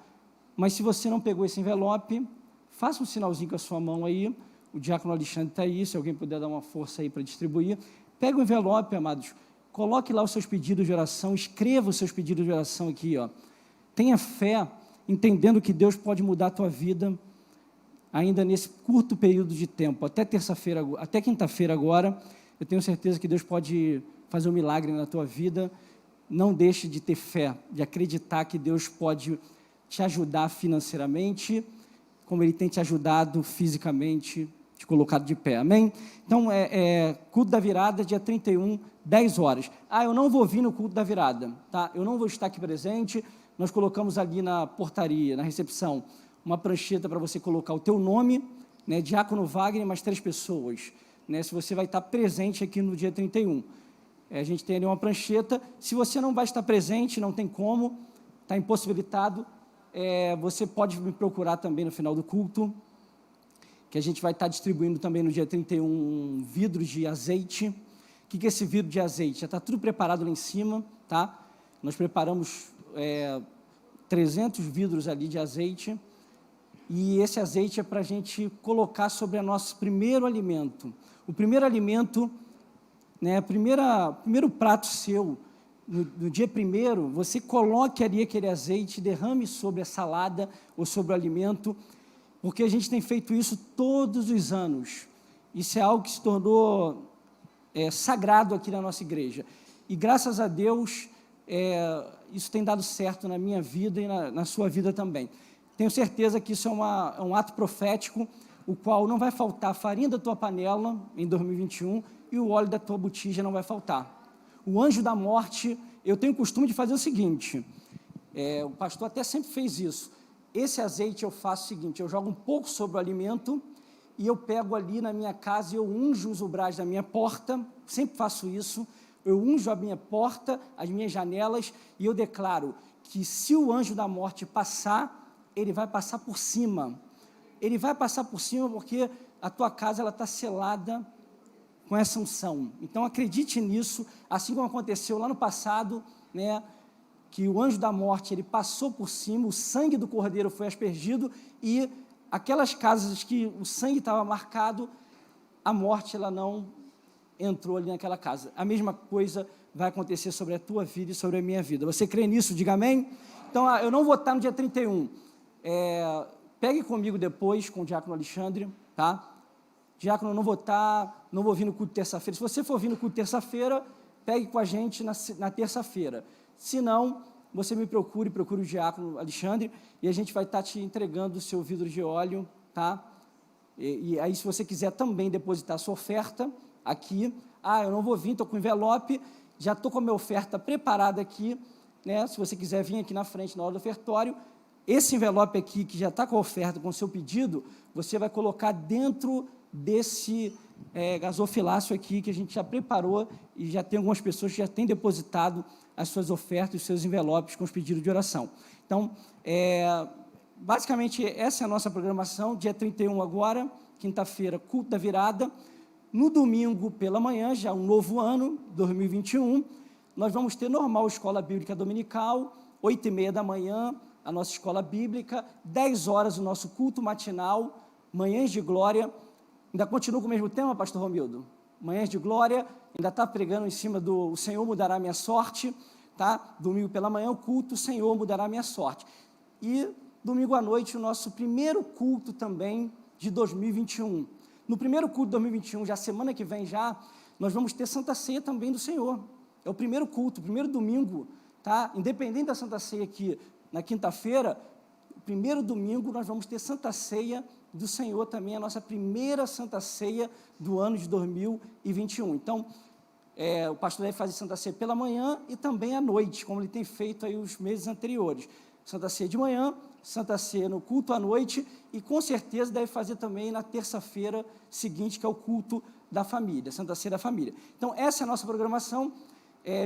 Mas se você não pegou esse envelope, faça um sinalzinho com a sua mão aí. O diácono Alexandre está aí, se alguém puder dar uma força aí para distribuir. Pega o envelope, amados, coloque lá os seus pedidos de oração, escreva os seus pedidos de oração aqui, ó. Tenha fé, entendendo que Deus pode mudar a tua vida, ainda nesse curto período de tempo, até terça-feira, até quinta-feira agora, eu tenho certeza que Deus pode fazer um milagre na tua vida. Não deixe de ter fé, de acreditar que Deus pode te ajudar financeiramente, como Ele tem te ajudado fisicamente, te colocado de pé, amém? Então, culto da virada, dia 31, 10 horas. Ah, eu não vou vir no culto da virada, tá? Eu não vou estar aqui presente. Nós colocamos ali na portaria, na recepção, uma prancheta para você colocar o teu nome, né? Diácono Wagner, mais 3 pessoas, né? Se você vai estar presente aqui no dia 31. A gente tem ali uma prancheta. Se você não vai estar presente, não tem como, está impossibilitado, você pode me procurar também no final do culto, que a gente vai estar distribuindo também no dia 31 vidros de azeite. O que é esse vidro de azeite? Já está tudo preparado lá em cima, tá? Nós preparamos 300 vidros ali de azeite, e esse azeite é para a gente colocar sobre o nosso primeiro alimento. O primeiro alimento, né, primeiro prato seu, no dia 1º, você coloque ali aquele azeite, derrame sobre a salada ou sobre o alimento, porque a gente tem feito isso todos os anos. Isso é algo que se tornou sagrado aqui na nossa igreja. E graças a Deus, isso tem dado certo na minha vida e na sua vida também. Tenho certeza que isso é um ato profético, o qual não vai faltar a farinha da tua panela em 2021 e o óleo da tua botija não vai faltar. O anjo da morte, eu tenho o costume de fazer o seguinte, o pastor até sempre fez isso. Esse azeite eu faço o seguinte, eu jogo um pouco sobre o alimento e eu pego ali na minha casa e eu unjo os umbrais da minha porta, sempre faço isso, eu unjo a minha porta, as minhas janelas, e eu declaro que se o anjo da morte passar, ele vai passar por cima. Ele vai passar por cima porque a tua casa está selada com essa unção. Então, acredite nisso, assim como aconteceu lá no passado, né, que o anjo da morte, ele passou por cima, o sangue do cordeiro foi aspergido, e aquelas casas que o sangue estava marcado, a morte ela não entrou ali naquela casa. A mesma coisa vai acontecer sobre a tua vida e sobre a minha vida. Você crê nisso? Diga amém? Então, eu não vou estar no dia 31. Pegue comigo depois com o diácono Alexandre, tá? Diácono, eu não vou vir no culto terça-feira. Se você for vir no culto terça-feira, pegue com a gente na terça-feira. Se não, você me procure o diácono Alexandre, e a gente vai estar te entregando o seu vidro de óleo, tá? E aí, se você quiser também depositar a sua oferta aqui, eu não vou vir, estou com envelope, já estou com a minha oferta preparada aqui, né? Se você quiser vir aqui na frente na hora do ofertório, esse envelope aqui, que já está com a oferta, com o seu pedido, você vai colocar dentro desse gasofilácio aqui, que a gente já preparou, e já tem algumas pessoas que já têm depositado as suas ofertas, os seus envelopes com os pedidos de oração. Então, basicamente, essa é a nossa programação. Dia 31 agora, quinta-feira, culto da virada. No domingo, pela manhã, já um novo ano, 2021, nós vamos ter normal escola bíblica dominical, 8h30 da manhã, a nossa escola bíblica, 10 horas o nosso culto matinal, manhãs de glória. Ainda continua com o mesmo tema, pastor Romildo? Manhãs de glória, ainda está pregando em cima do O Senhor mudará a minha sorte, tá? Domingo pela manhã, o culto, o Senhor mudará a minha sorte. E domingo à noite, o nosso primeiro culto também de 2021. No primeiro culto de 2021, já semana que vem já, nós vamos ter Santa Ceia também do Senhor. é o primeiro culto, o primeiro domingo, tá? Independente da Santa Ceia aqui, na quinta-feira, o primeiro domingo nós vamos ter Santa Ceia do Senhor também, a nossa primeira Santa Ceia do ano de 2021. Então, o pastor deve fazer Santa Ceia pela manhã e também à noite, como ele tem feito aí os meses anteriores. Santa Ceia de manhã, Santa Ceia no culto à noite e, com certeza, deve fazer também na terça-feira seguinte, que é o culto da família, Santa Ceia da família. Então, essa é a nossa programação,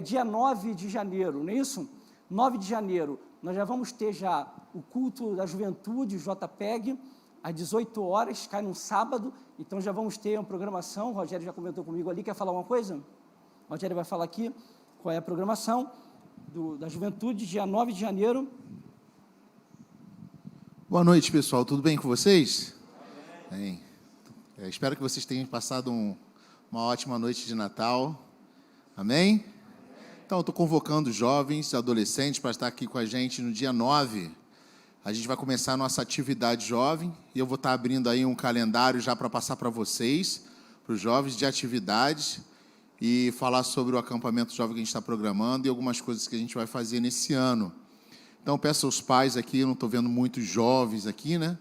dia 9 de janeiro, não é isso? 9 de janeiro, nós já vamos ter já o culto da juventude, o JPEG, às 18 horas, cai num sábado, então já vamos ter uma programação, o Rogério já comentou comigo ali, quer falar uma coisa? O Rogério vai falar aqui qual é a programação da juventude, dia 9 de janeiro. Boa noite, pessoal, tudo bem com vocês? Bem. Espero que vocês tenham passado uma ótima noite de Natal, amém? Então, eu estou convocando jovens, adolescentes, para estar aqui com a gente no dia 9. A gente vai começar a nossa atividade jovem, e eu vou estar abrindo aí um calendário já para passar para vocês, para os jovens, de atividades, e falar sobre o acampamento jovem que a gente está programando e algumas coisas que a gente vai fazer nesse ano. Então, peço aos pais aqui, eu não estou vendo muitos jovens aqui, né?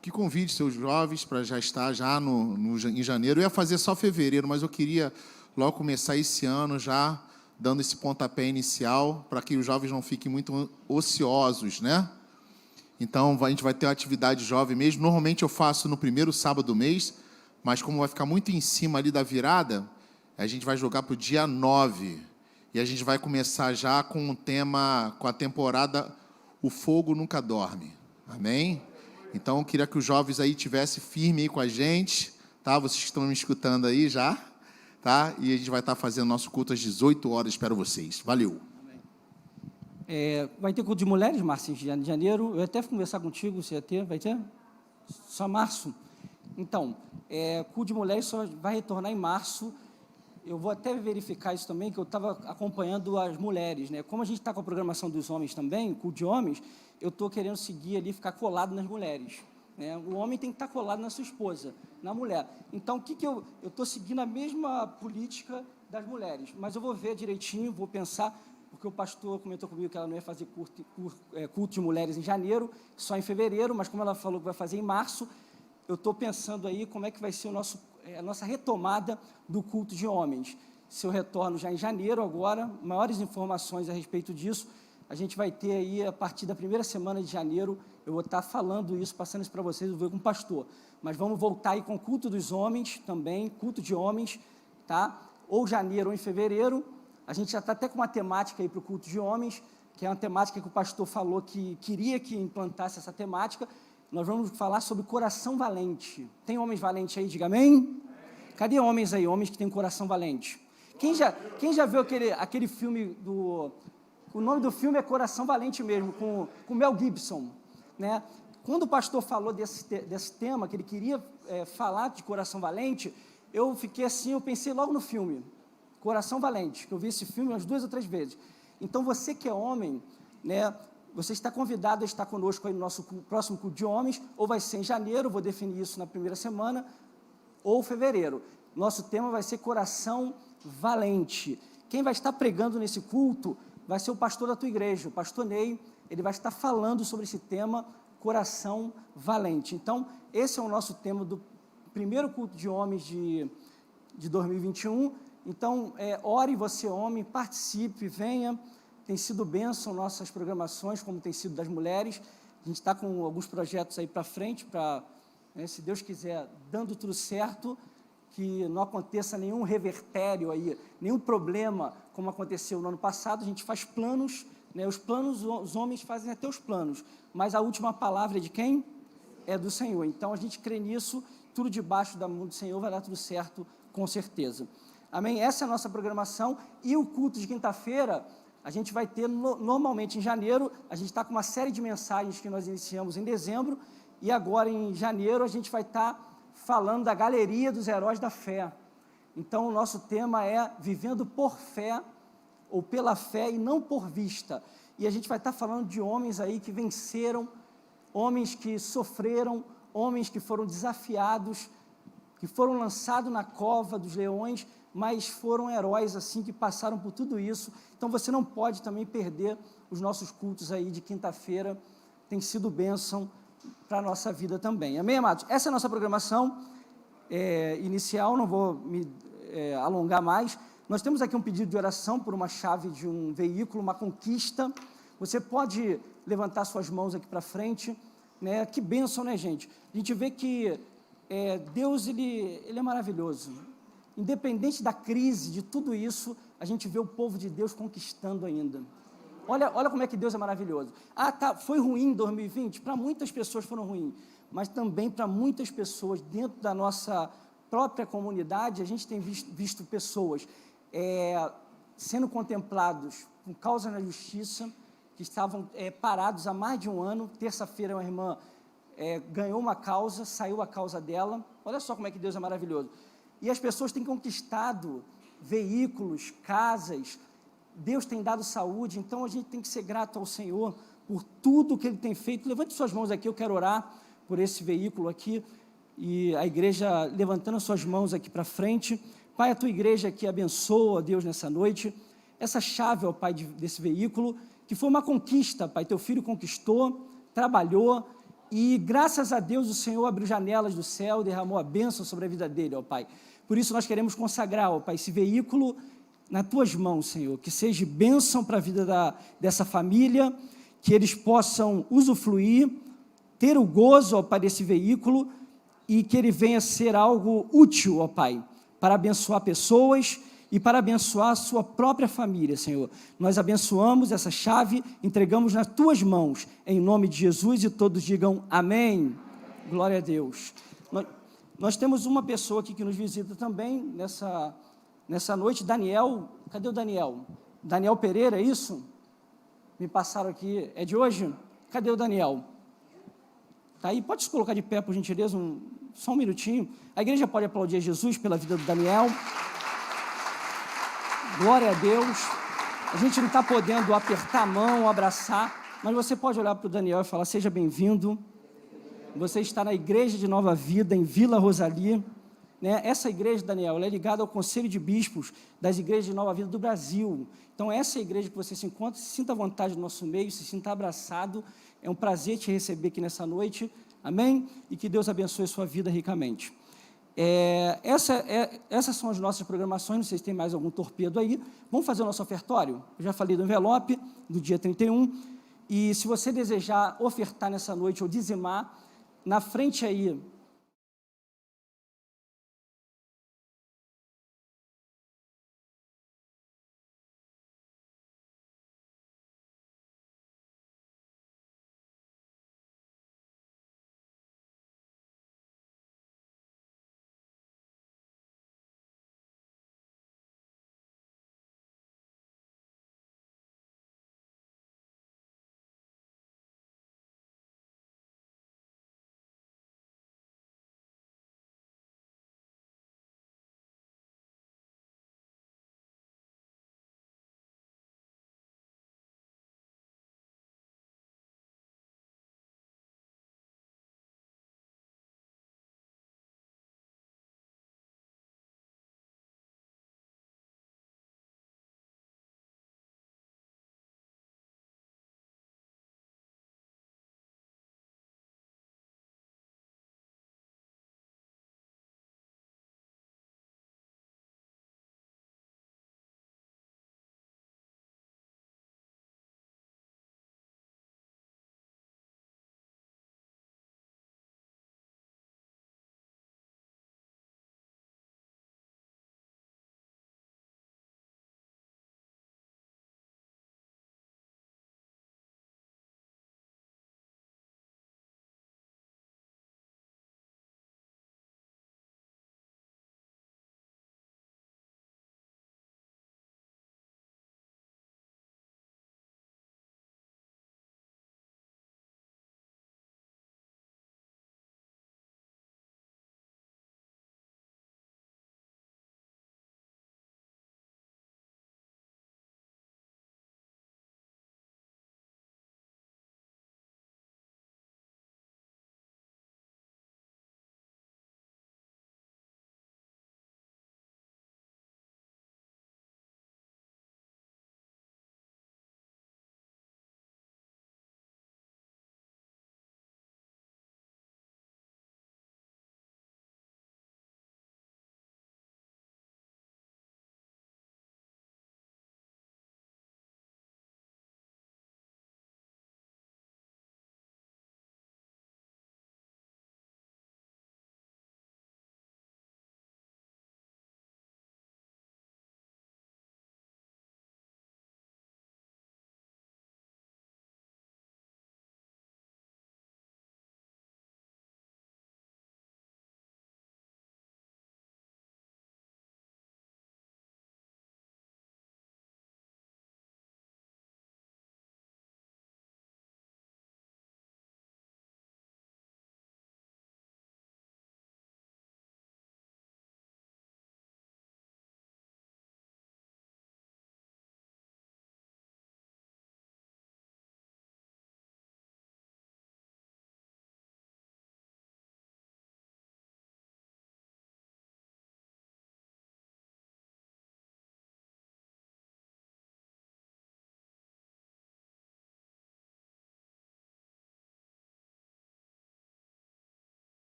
Que convide seus jovens para já estar já em janeiro. Eu ia fazer só fevereiro, mas eu queria logo começar esse ano já dando esse pontapé inicial para que os jovens não fiquem muito ociosos, né? Então, a gente vai ter uma atividade jovem mesmo. Normalmente eu faço no primeiro sábado do mês, mas como vai ficar muito em cima ali da virada, a gente vai jogar para o dia 9. E a gente vai começar já com um tema, com a temporada O Fogo Nunca Dorme. Amém? Então, eu queria que os jovens aí estivessem firmes aí com a gente, tá? Vocês que estão me escutando aí já, tá? E a gente vai estar fazendo nosso culto às 18 horas. Espero vocês. Valeu. Vai ter culto de mulheres, Márcio, em janeiro. Eu ia até conversar contigo, você ia ter, vai ter? Só março? Então, culto de mulheres só vai retornar em março. Eu vou até verificar isso também, que eu estava acompanhando as mulheres, né? Como a gente está com a programação dos homens também, culto de homens, eu estou querendo seguir ali, ficar colado nas mulheres, né? O homem tem que estar colado na sua esposa, na mulher. Então, o que eu estou seguindo a mesma política das mulheres, mas eu vou ver direitinho, vou pensar, porque o pastor comentou comigo que ela não ia fazer culto de mulheres em janeiro, só em fevereiro, mas como ela falou que vai fazer em março, eu estou pensando aí como é que vai ser a nossa retomada do culto de homens. Se eu retorno já em janeiro agora, maiores informações a respeito disso, a gente vai ter aí, a partir da primeira semana de janeiro, eu vou estar falando isso, passando isso para vocês, eu vou ver com o pastor. Mas vamos voltar aí com o culto dos homens também, culto de homens, tá? Ou janeiro ou em fevereiro. A gente já está até com uma temática aí para o culto de homens, que é uma temática que o pastor falou que queria que implantasse essa temática. Nós vamos falar sobre coração valente. Tem homens valentes aí? Diga amém. Cadê homens aí? Homens que têm coração valente. Quem já viu aquele filme do... O nome do filme é Coração Valente mesmo, com Mel Gibson, né? Quando o pastor falou desse tema, que ele queria falar de coração valente, eu fiquei assim, eu pensei logo no filme, Coração Valente, que eu vi esse filme umas 2 ou 3 vezes. Então, você que é homem, né, você está convidado a estar conosco aí no nosso próximo culto de homens, ou vai ser em janeiro, vou definir isso na primeira semana, ou fevereiro. Nosso tema vai ser Coração Valente. Quem vai estar pregando nesse culto vai ser o pastor da tua igreja, o pastor Ney. Ele vai estar falando sobre esse tema, Coração Valente. Então, esse é o nosso tema do primeiro culto de homens de 2021. Então, ore você, homem, participe, venha. Tem sido bênção nossas programações, como tem sido das mulheres. A gente está com alguns projetos aí para frente, se Deus quiser, dando tudo certo, que não aconteça nenhum revertério aí, nenhum problema, como aconteceu no ano passado. A gente faz planos, né? Os planos, os homens fazem até os planos, mas a última palavra é de quem? É do Senhor. Então, a gente crê nisso, tudo debaixo da mão do Senhor vai dar tudo certo, com certeza. Amém? Essa é a nossa programação. E o culto de quinta-feira, a gente vai ter, normalmente em janeiro, a gente está com uma série de mensagens que nós iniciamos em dezembro, e agora em janeiro a gente vai estar falando da galeria dos heróis da fé. Então, o nosso tema é vivendo por fé, ou pela fé e não por vista. E a gente vai estar falando de homens aí que venceram, homens que sofreram, homens que foram desafiados, que foram lançados na cova dos leões, mas foram heróis assim que passaram por tudo isso. Então você não pode também perder os nossos cultos aí de quinta-feira, tem sido bênção para a nossa vida também. Amém, amados? Essa é a nossa programação inicial, não vou me alongar mais. Nós temos aqui um pedido de oração por uma chave de um veículo, uma conquista. Você pode levantar suas mãos aqui para frente, né? Que bênção, né, gente? A gente vê que Deus, ele é maravilhoso. Independente da crise, de tudo isso, a gente vê o povo de Deus conquistando ainda. Olha como é que Deus é maravilhoso. Foi ruim em 2020? Para muitas pessoas foram ruins, mas também para muitas pessoas, dentro da nossa própria comunidade, a gente tem visto pessoas sendo contemplados com causa na justiça, que estavam parados há mais de um ano. Terça-feira, uma irmã ganhou uma causa, saiu a causa dela. Olha só como é que Deus é maravilhoso. E as pessoas têm conquistado veículos, casas, Deus tem dado saúde, então a gente tem que ser grato ao Senhor por tudo que Ele tem feito. Levante suas mãos aqui, eu quero orar por esse veículo aqui, e a igreja levantando suas mãos aqui para frente. Pai, a tua igreja aqui abençoa, Deus, nessa noite, essa chave, ó Pai, desse veículo, que foi uma conquista, Pai, teu filho conquistou, trabalhou, e graças a Deus o Senhor abriu janelas do céu, derramou a bênção sobre a vida dele, ó Pai. Por isso nós queremos consagrar, ó Pai, esse veículo nas tuas mãos, Senhor, que seja bênção para a vida dessa família, que eles possam usufruir, ter o gozo, ó Pai, desse veículo, e que ele venha ser algo útil, ó Pai, para abençoar pessoas e para abençoar a sua própria família, Senhor. Nós abençoamos essa chave, entregamos nas tuas mãos, em nome de Jesus, e todos digam amém. Glória a Deus. Nós temos uma pessoa aqui que nos visita também nessa noite, Daniel. Cadê o Daniel? Daniel Pereira, é isso? Me passaram aqui, é de hoje? Cadê o Daniel? Tá aí, pode se colocar de pé, por gentileza, só um minutinho. A igreja pode aplaudir a Jesus pela vida do Daniel. Glória a Deus. A gente não está podendo apertar a mão, abraçar, mas você pode olhar para o Daniel e falar: seja bem-vindo. Você está na Igreja de Nova Vida, em Vila Rosalie, né? Essa igreja, Daniel, ela é ligada ao Conselho de Bispos das Igrejas de Nova Vida do Brasil. Então, essa igreja que você se encontra, se sinta à vontade no nosso meio, se sinta abraçado. É um prazer te receber aqui nessa noite, amém? E que Deus abençoe a sua vida ricamente. Essas são as nossas programações, não sei se tem mais algum torpedo aí. Vamos fazer o nosso ofertório? Eu já falei do envelope, do dia 31, e se você desejar ofertar nessa noite ou dizimar, na frente aí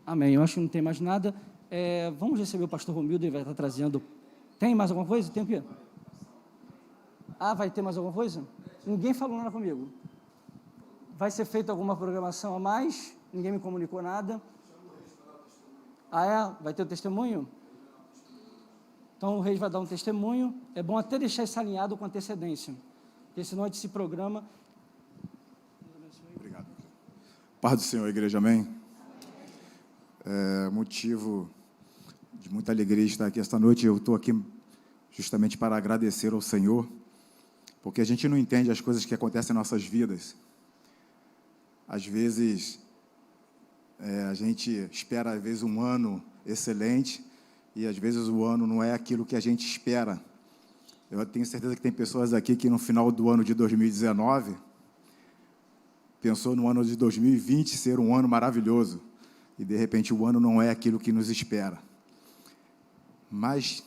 Amém. Eu acho que não tem mais nada. Vamos receber o pastor Romildo, ele vai estar trazendo. Tem mais alguma coisa? Tem o quê? Vai ter mais alguma coisa? Ninguém falou nada comigo. Vai ser feita alguma programação a mais? Ninguém me comunicou nada. Vai ter o testemunho? Então o Reis vai dar um testemunho. É bom até deixar isso alinhado com antecedência, porque senão a gente se programa. Obrigado. Paz do Senhor, igreja, amém? Motivo de muita alegria estar aqui esta noite. Eu estou aqui justamente para agradecer ao Senhor, porque a gente não entende as coisas que acontecem em nossas vidas. Às vezes, a gente espera, às vezes, um ano excelente, e às vezes o ano não é aquilo que a gente espera. Eu tenho certeza que tem pessoas aqui que no final do ano de 2019 pensou no ano de 2020 ser um ano maravilhoso, e de repente o ano não é aquilo que nos espera. Mas,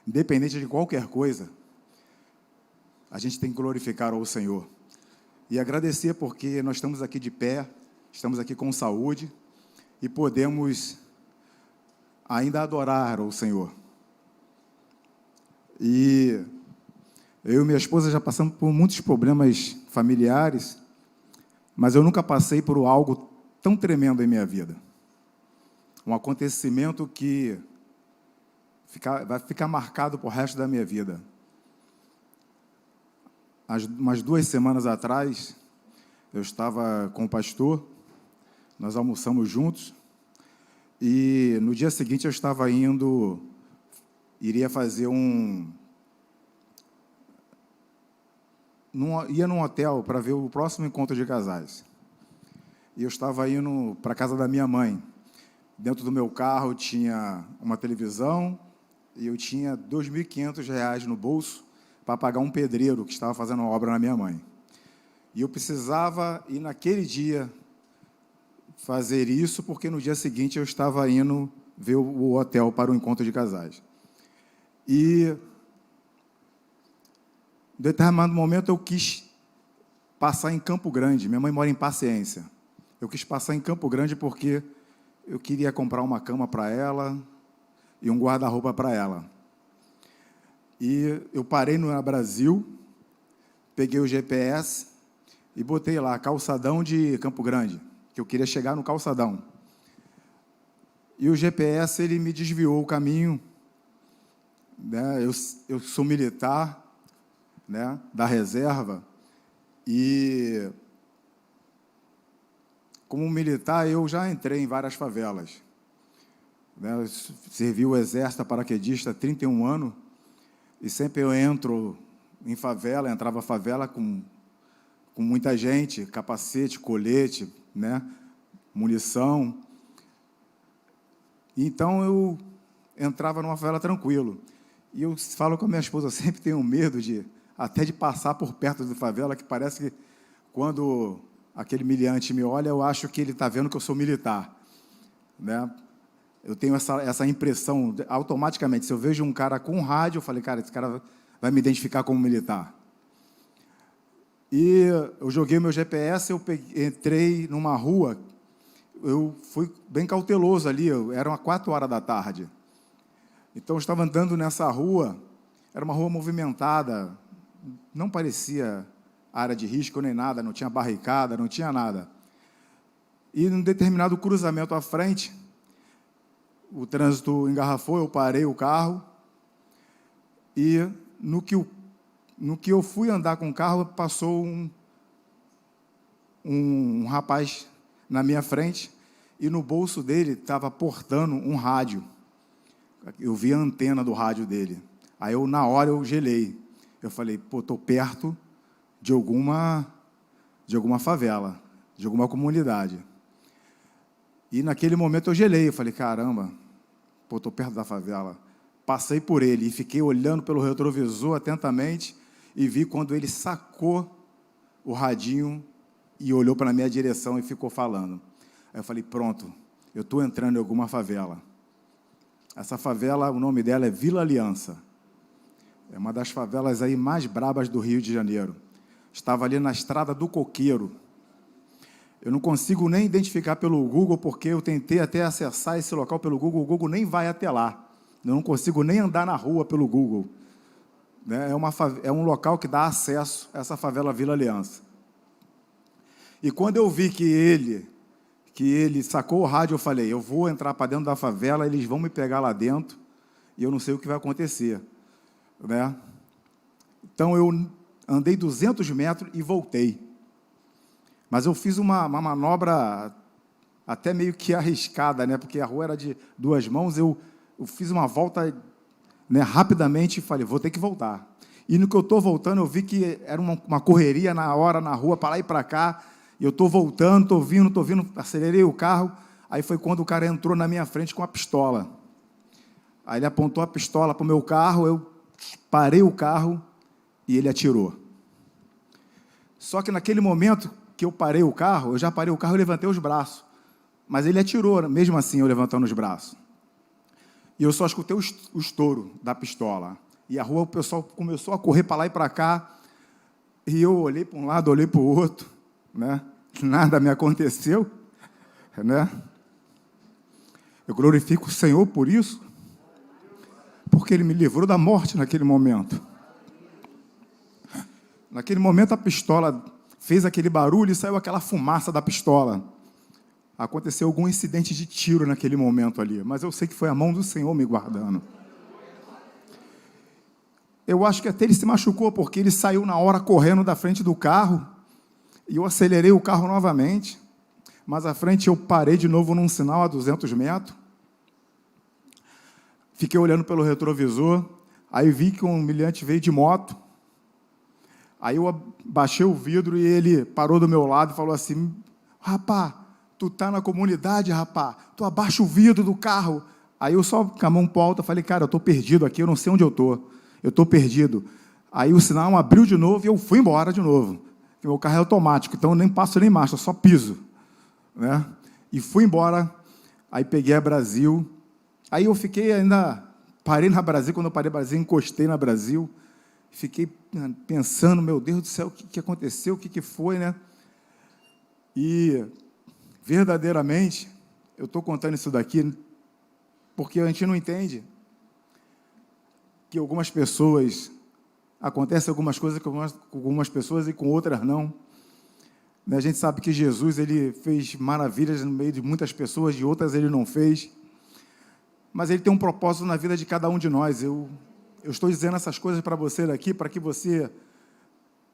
independente de qualquer coisa, a gente tem que glorificar ao Senhor e agradecer, porque nós estamos aqui de pé, estamos aqui com saúde e podemos ainda adorar ao Senhor. E eu e minha esposa já passamos por muitos problemas familiares, mas eu nunca passei por algo tão tremendo em minha vida. Um acontecimento que vai ficar marcado para o resto da minha vida. Umas 2 semanas atrás, eu estava com o pastor, nós almoçamos juntos, e no dia seguinte eu estava iria fazer ia num hotel para ver o próximo encontro de casais. E eu estava indo para a casa da minha mãe. Dentro do meu carro tinha uma televisão e eu tinha R$ 2.500 no bolso para pagar um pedreiro que estava fazendo uma obra na minha mãe. E eu precisava ir naquele dia fazer isso, porque no dia seguinte eu estava indo ver o hotel para o encontro de casais. E, em determinado momento, eu quis passar em Campo Grande. Minha mãe mora em Paciência. Eu quis passar em Campo Grande porque eu queria comprar uma cama para ela e um guarda-roupa para ela. E eu parei no Brasil, peguei o GPS e botei lá, calçadão de Campo Grande, que eu queria chegar no calçadão. E o GPS, ele me desviou o caminho, né? Eu sou militar, né, da reserva, e como militar eu já entrei em várias favelas, né? Eu servi o exército paraquedista há 31 anos, e sempre eu entro em favela, entrava em favela com muita gente, capacete, colete, né, munição. Então eu entrava numa favela tranquilo. E eu falo com a minha esposa, eu sempre tenho medo até de passar por perto da favela, que parece que quando aquele miliante me olha, eu acho que ele está vendo que eu sou militar, né? Eu tenho essa impressão automaticamente. Se eu vejo um cara com rádio, eu falei, cara, esse cara vai me identificar como militar. E eu joguei meu GPS, entrei numa rua, eu fui bem cauteloso ali, eram 4 horas da tarde. Então, eu estava andando nessa rua, era uma rua movimentada, não parecia área de risco nem nada, não tinha barricada, não tinha nada. E, num determinado cruzamento à frente, o trânsito engarrafou, eu parei o carro, e no que eu fui andar com o carro, passou um rapaz na minha frente, e no bolso dele estava portando um rádio. Eu vi a antena do rádio dele. Aí, na hora, eu gelei. Eu falei, pô, estou perto de alguma favela, de alguma comunidade. E, naquele momento, eu gelei. Eu falei, caramba, pô, estou perto da favela. Passei por ele e fiquei olhando pelo retrovisor atentamente e vi quando ele sacou o radinho e olhou para a minha direção e ficou falando. Aí eu falei, pronto, eu estou entrando em alguma favela. Essa favela, o nome dela é Vila Aliança. É uma das favelas aí mais brabas do Rio de Janeiro. Estava ali na Estrada do Coqueiro. Eu não consigo nem identificar pelo Google, porque eu tentei até acessar esse local pelo Google, o Google nem vai até lá. Eu não consigo nem andar na rua pelo Google. Né? É um local que dá acesso a essa favela Vila Aliança. E quando eu vi que ele sacou o rádio, eu falei, eu vou entrar para dentro da favela, eles vão me pegar lá dentro, e eu não sei o que vai acontecer. Né? Então, eu andei 200 metros e voltei. Mas eu fiz uma manobra até meio que arriscada, né? Porque a rua era de 2 mãos, eu fiz uma volta, né, rapidamente e falei, vou ter que voltar. E no que eu estou voltando, eu vi que era uma correria na rua, para lá e para cá, e eu estou voltando, estou vindo, acelerei o carro, aí foi quando o cara entrou na minha frente com a pistola. Aí ele apontou a pistola para o meu carro, eu parei o carro e ele atirou. Só que naquele momento que eu parei o carro, e levantei os braços. Mas ele atirou, mesmo assim, eu levantando os braços. E eu só escutei o estouro da pistola. E a rua, o pessoal começou a correr para lá e para cá. E eu olhei para um lado, olhei para o outro. Né? Nada me aconteceu. Né? Eu glorifico o Senhor por isso. Porque Ele me livrou da morte naquele momento. Naquele momento, a pistola fez aquele barulho e saiu aquela fumaça da pistola. Aconteceu algum incidente de tiro naquele momento ali, mas eu sei que foi a mão do Senhor me guardando. Eu acho que até ele se machucou, porque ele saiu na hora correndo da frente do carro, e eu acelerei o carro novamente, mas à frente eu parei de novo num sinal a 200 metros, fiquei olhando pelo retrovisor, aí vi que um humilhante veio de moto. Aí eu baixei o vidro e ele parou do meu lado e falou assim, rapá, tu tá na comunidade, rapá, tu abaixa o vidro do carro. Aí eu só com a mão pro alto, falei, cara, eu tô perdido aqui, eu não sei onde eu tô perdido. Aí o sinal abriu de novo e eu fui embora de novo. Meu carro é automático, então eu nem passo nem marcha, eu só piso. Né? E fui embora, aí peguei a Brasil, aí eu fiquei ainda, parei na Brasil, quando eu parei na Brasil, encostei na Brasil, fiquei pensando, meu Deus do céu, o que aconteceu, o que foi, né? E, verdadeiramente, eu estou contando isso daqui porque a gente não entende que algumas pessoas, acontecem algumas coisas com algumas pessoas e com outras não. A gente sabe que Jesus, ele fez maravilhas no meio de muitas pessoas, de outras ele não fez, mas ele tem um propósito na vida de cada um de nós. Eu estou dizendo essas coisas para você daqui, para que você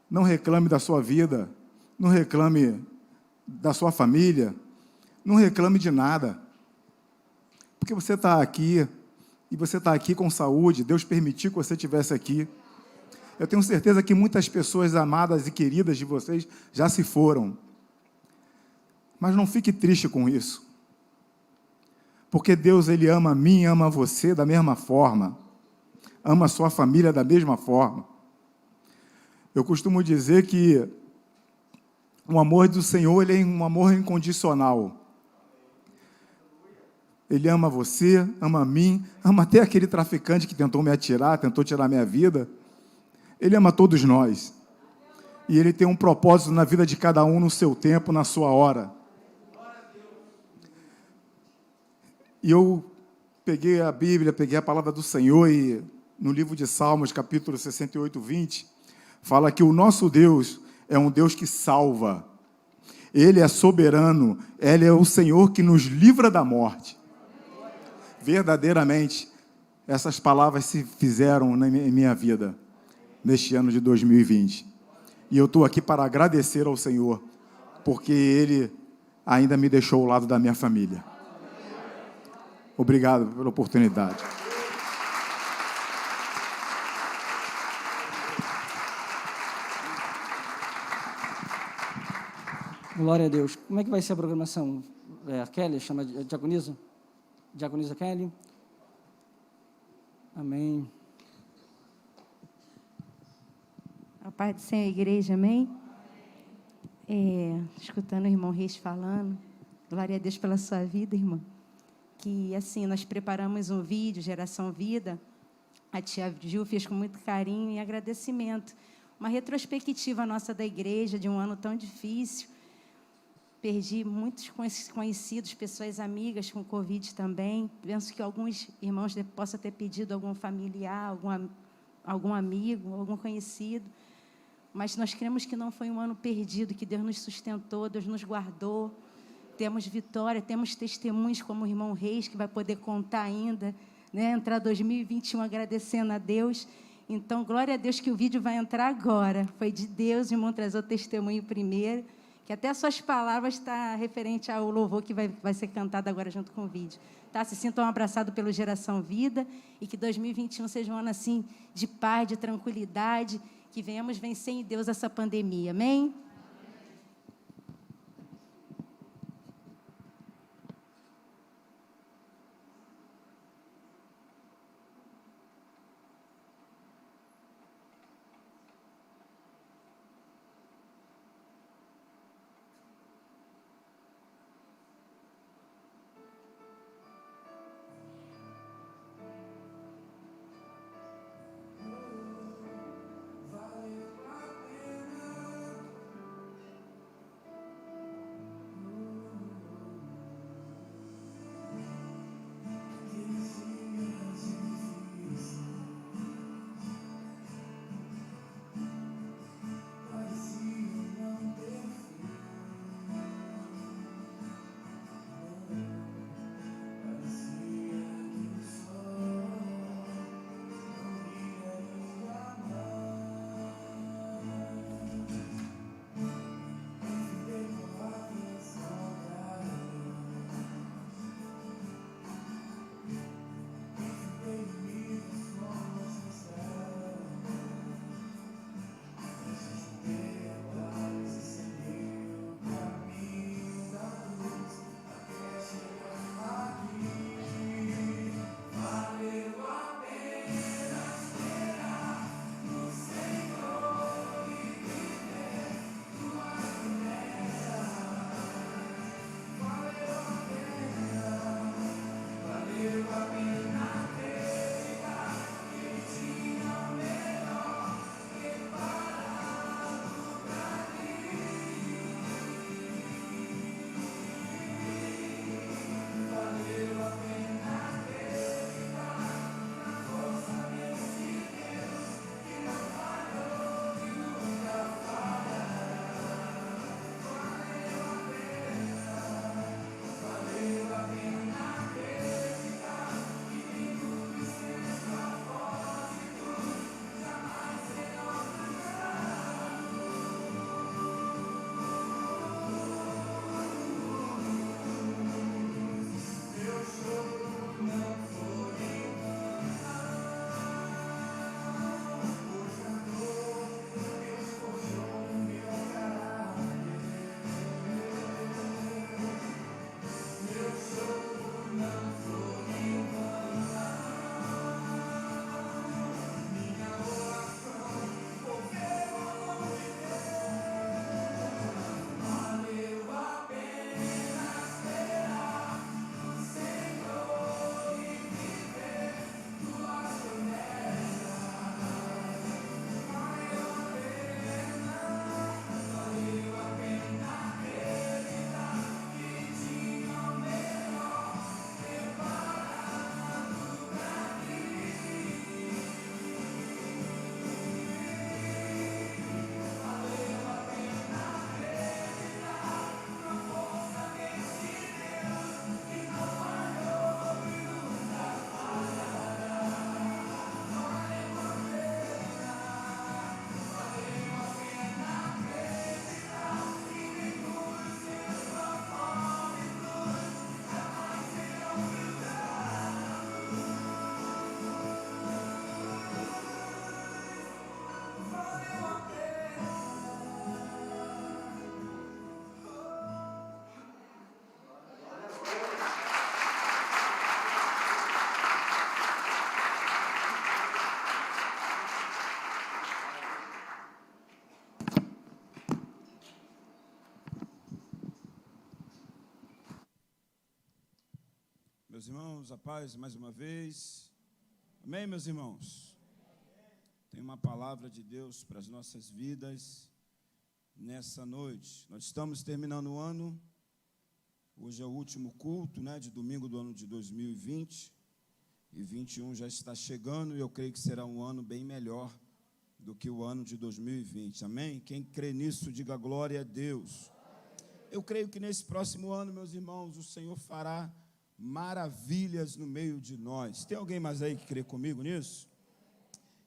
não reclame da sua vida, não reclame da sua família, não reclame de nada. Porque você está aqui, e você está aqui com saúde, Deus permitiu que você estivesse aqui. Eu tenho certeza que muitas pessoas amadas e queridas de vocês já se foram. Mas não fique triste com isso. Porque Deus, Ele ama a mim, ama você da mesma forma. Ama a sua família da mesma forma. Eu costumo dizer que o amor do Senhor, ele é um amor incondicional. Ele ama você, ama a mim, ama até aquele traficante que tentou me atirar, tentou tirar minha vida. Ele ama todos nós. E Ele tem um propósito na vida de cada um, no seu tempo, na sua hora. E eu peguei a Bíblia, peguei a palavra do Senhor e no livro de Salmos, capítulo 68, 20, fala que o nosso Deus é um Deus que salva. Ele é soberano, Ele é o Senhor que nos livra da morte. Verdadeiramente, essas palavras se fizeram em minha vida, neste ano de 2020. E eu estou aqui para agradecer ao Senhor, porque Ele ainda me deixou ao lado da minha família. Obrigado pela oportunidade. Glória a Deus. Como é que vai ser a programação? A Kelly chama de diaconisa? Diaconisa Kelly? Amém. A paz do Senhor, igreja, amém? Escutando o irmão Reis falando, glória a Deus pela sua vida, irmão. Que, assim, nós preparamos um vídeo, Geração Vida, a tia Ju fez com muito carinho e agradecimento. Uma retrospectiva nossa da igreja, de um ano tão difícil. perdi muitos conhecidos, pessoas amigas com Covid também. Penso que alguns irmãos possam ter pedido algum familiar, algum amigo, algum conhecido. Mas nós cremos que não foi um ano perdido, que Deus nos sustentou, Deus nos guardou. Temos vitória, temos testemunhos como o irmão Reis, que vai poder contar ainda, né? Entrar 2021 agradecendo a Deus. Então, glória a Deus que o vídeo vai entrar agora. Foi de Deus, o irmão trazer o testemunho primeiro, que até as suas palavras está referente ao louvor que vai ser cantado agora junto com o vídeo. Tá? Se sintam abraçados pelo Geração Vida e que 2021 seja um ano assim de paz, de tranquilidade, que venhamos vencer em Deus essa pandemia. Amém? Meus irmãos, a paz mais uma vez. Amém, meus irmãos? Tem uma palavra de Deus para as nossas vidas. nessa noite. Nós estamos terminando o ano, hoje é o último culto, de domingo do ano de 2020, e 21 já está chegando, e eu creio que será um ano bem melhor do que o ano de 2020, amém? Quem crê nisso, diga glória a Deus. Eu creio que nesse próximo ano, meus irmãos, o Senhor fará maravilhas no meio de nós. Tem alguém mais aí que crê comigo nisso?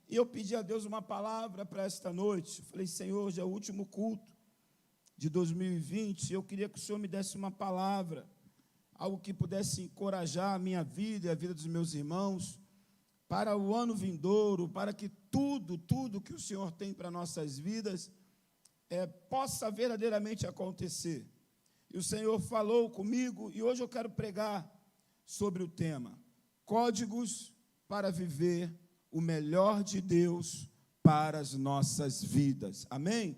E eu pedi a Deus uma palavra para esta noite. Eu falei, Senhor, hoje é o último culto de 2020. Eu queria que o Senhor me desse uma palavra, algo que pudesse encorajar a minha vida e a vida dos meus irmãos para o ano vindouro, para que tudo que o Senhor tem para nossas vidas possa verdadeiramente acontecer. E o Senhor falou comigo, e hoje eu quero pregar sobre o tema: códigos para viver o melhor de Deus para as nossas vidas. Amém?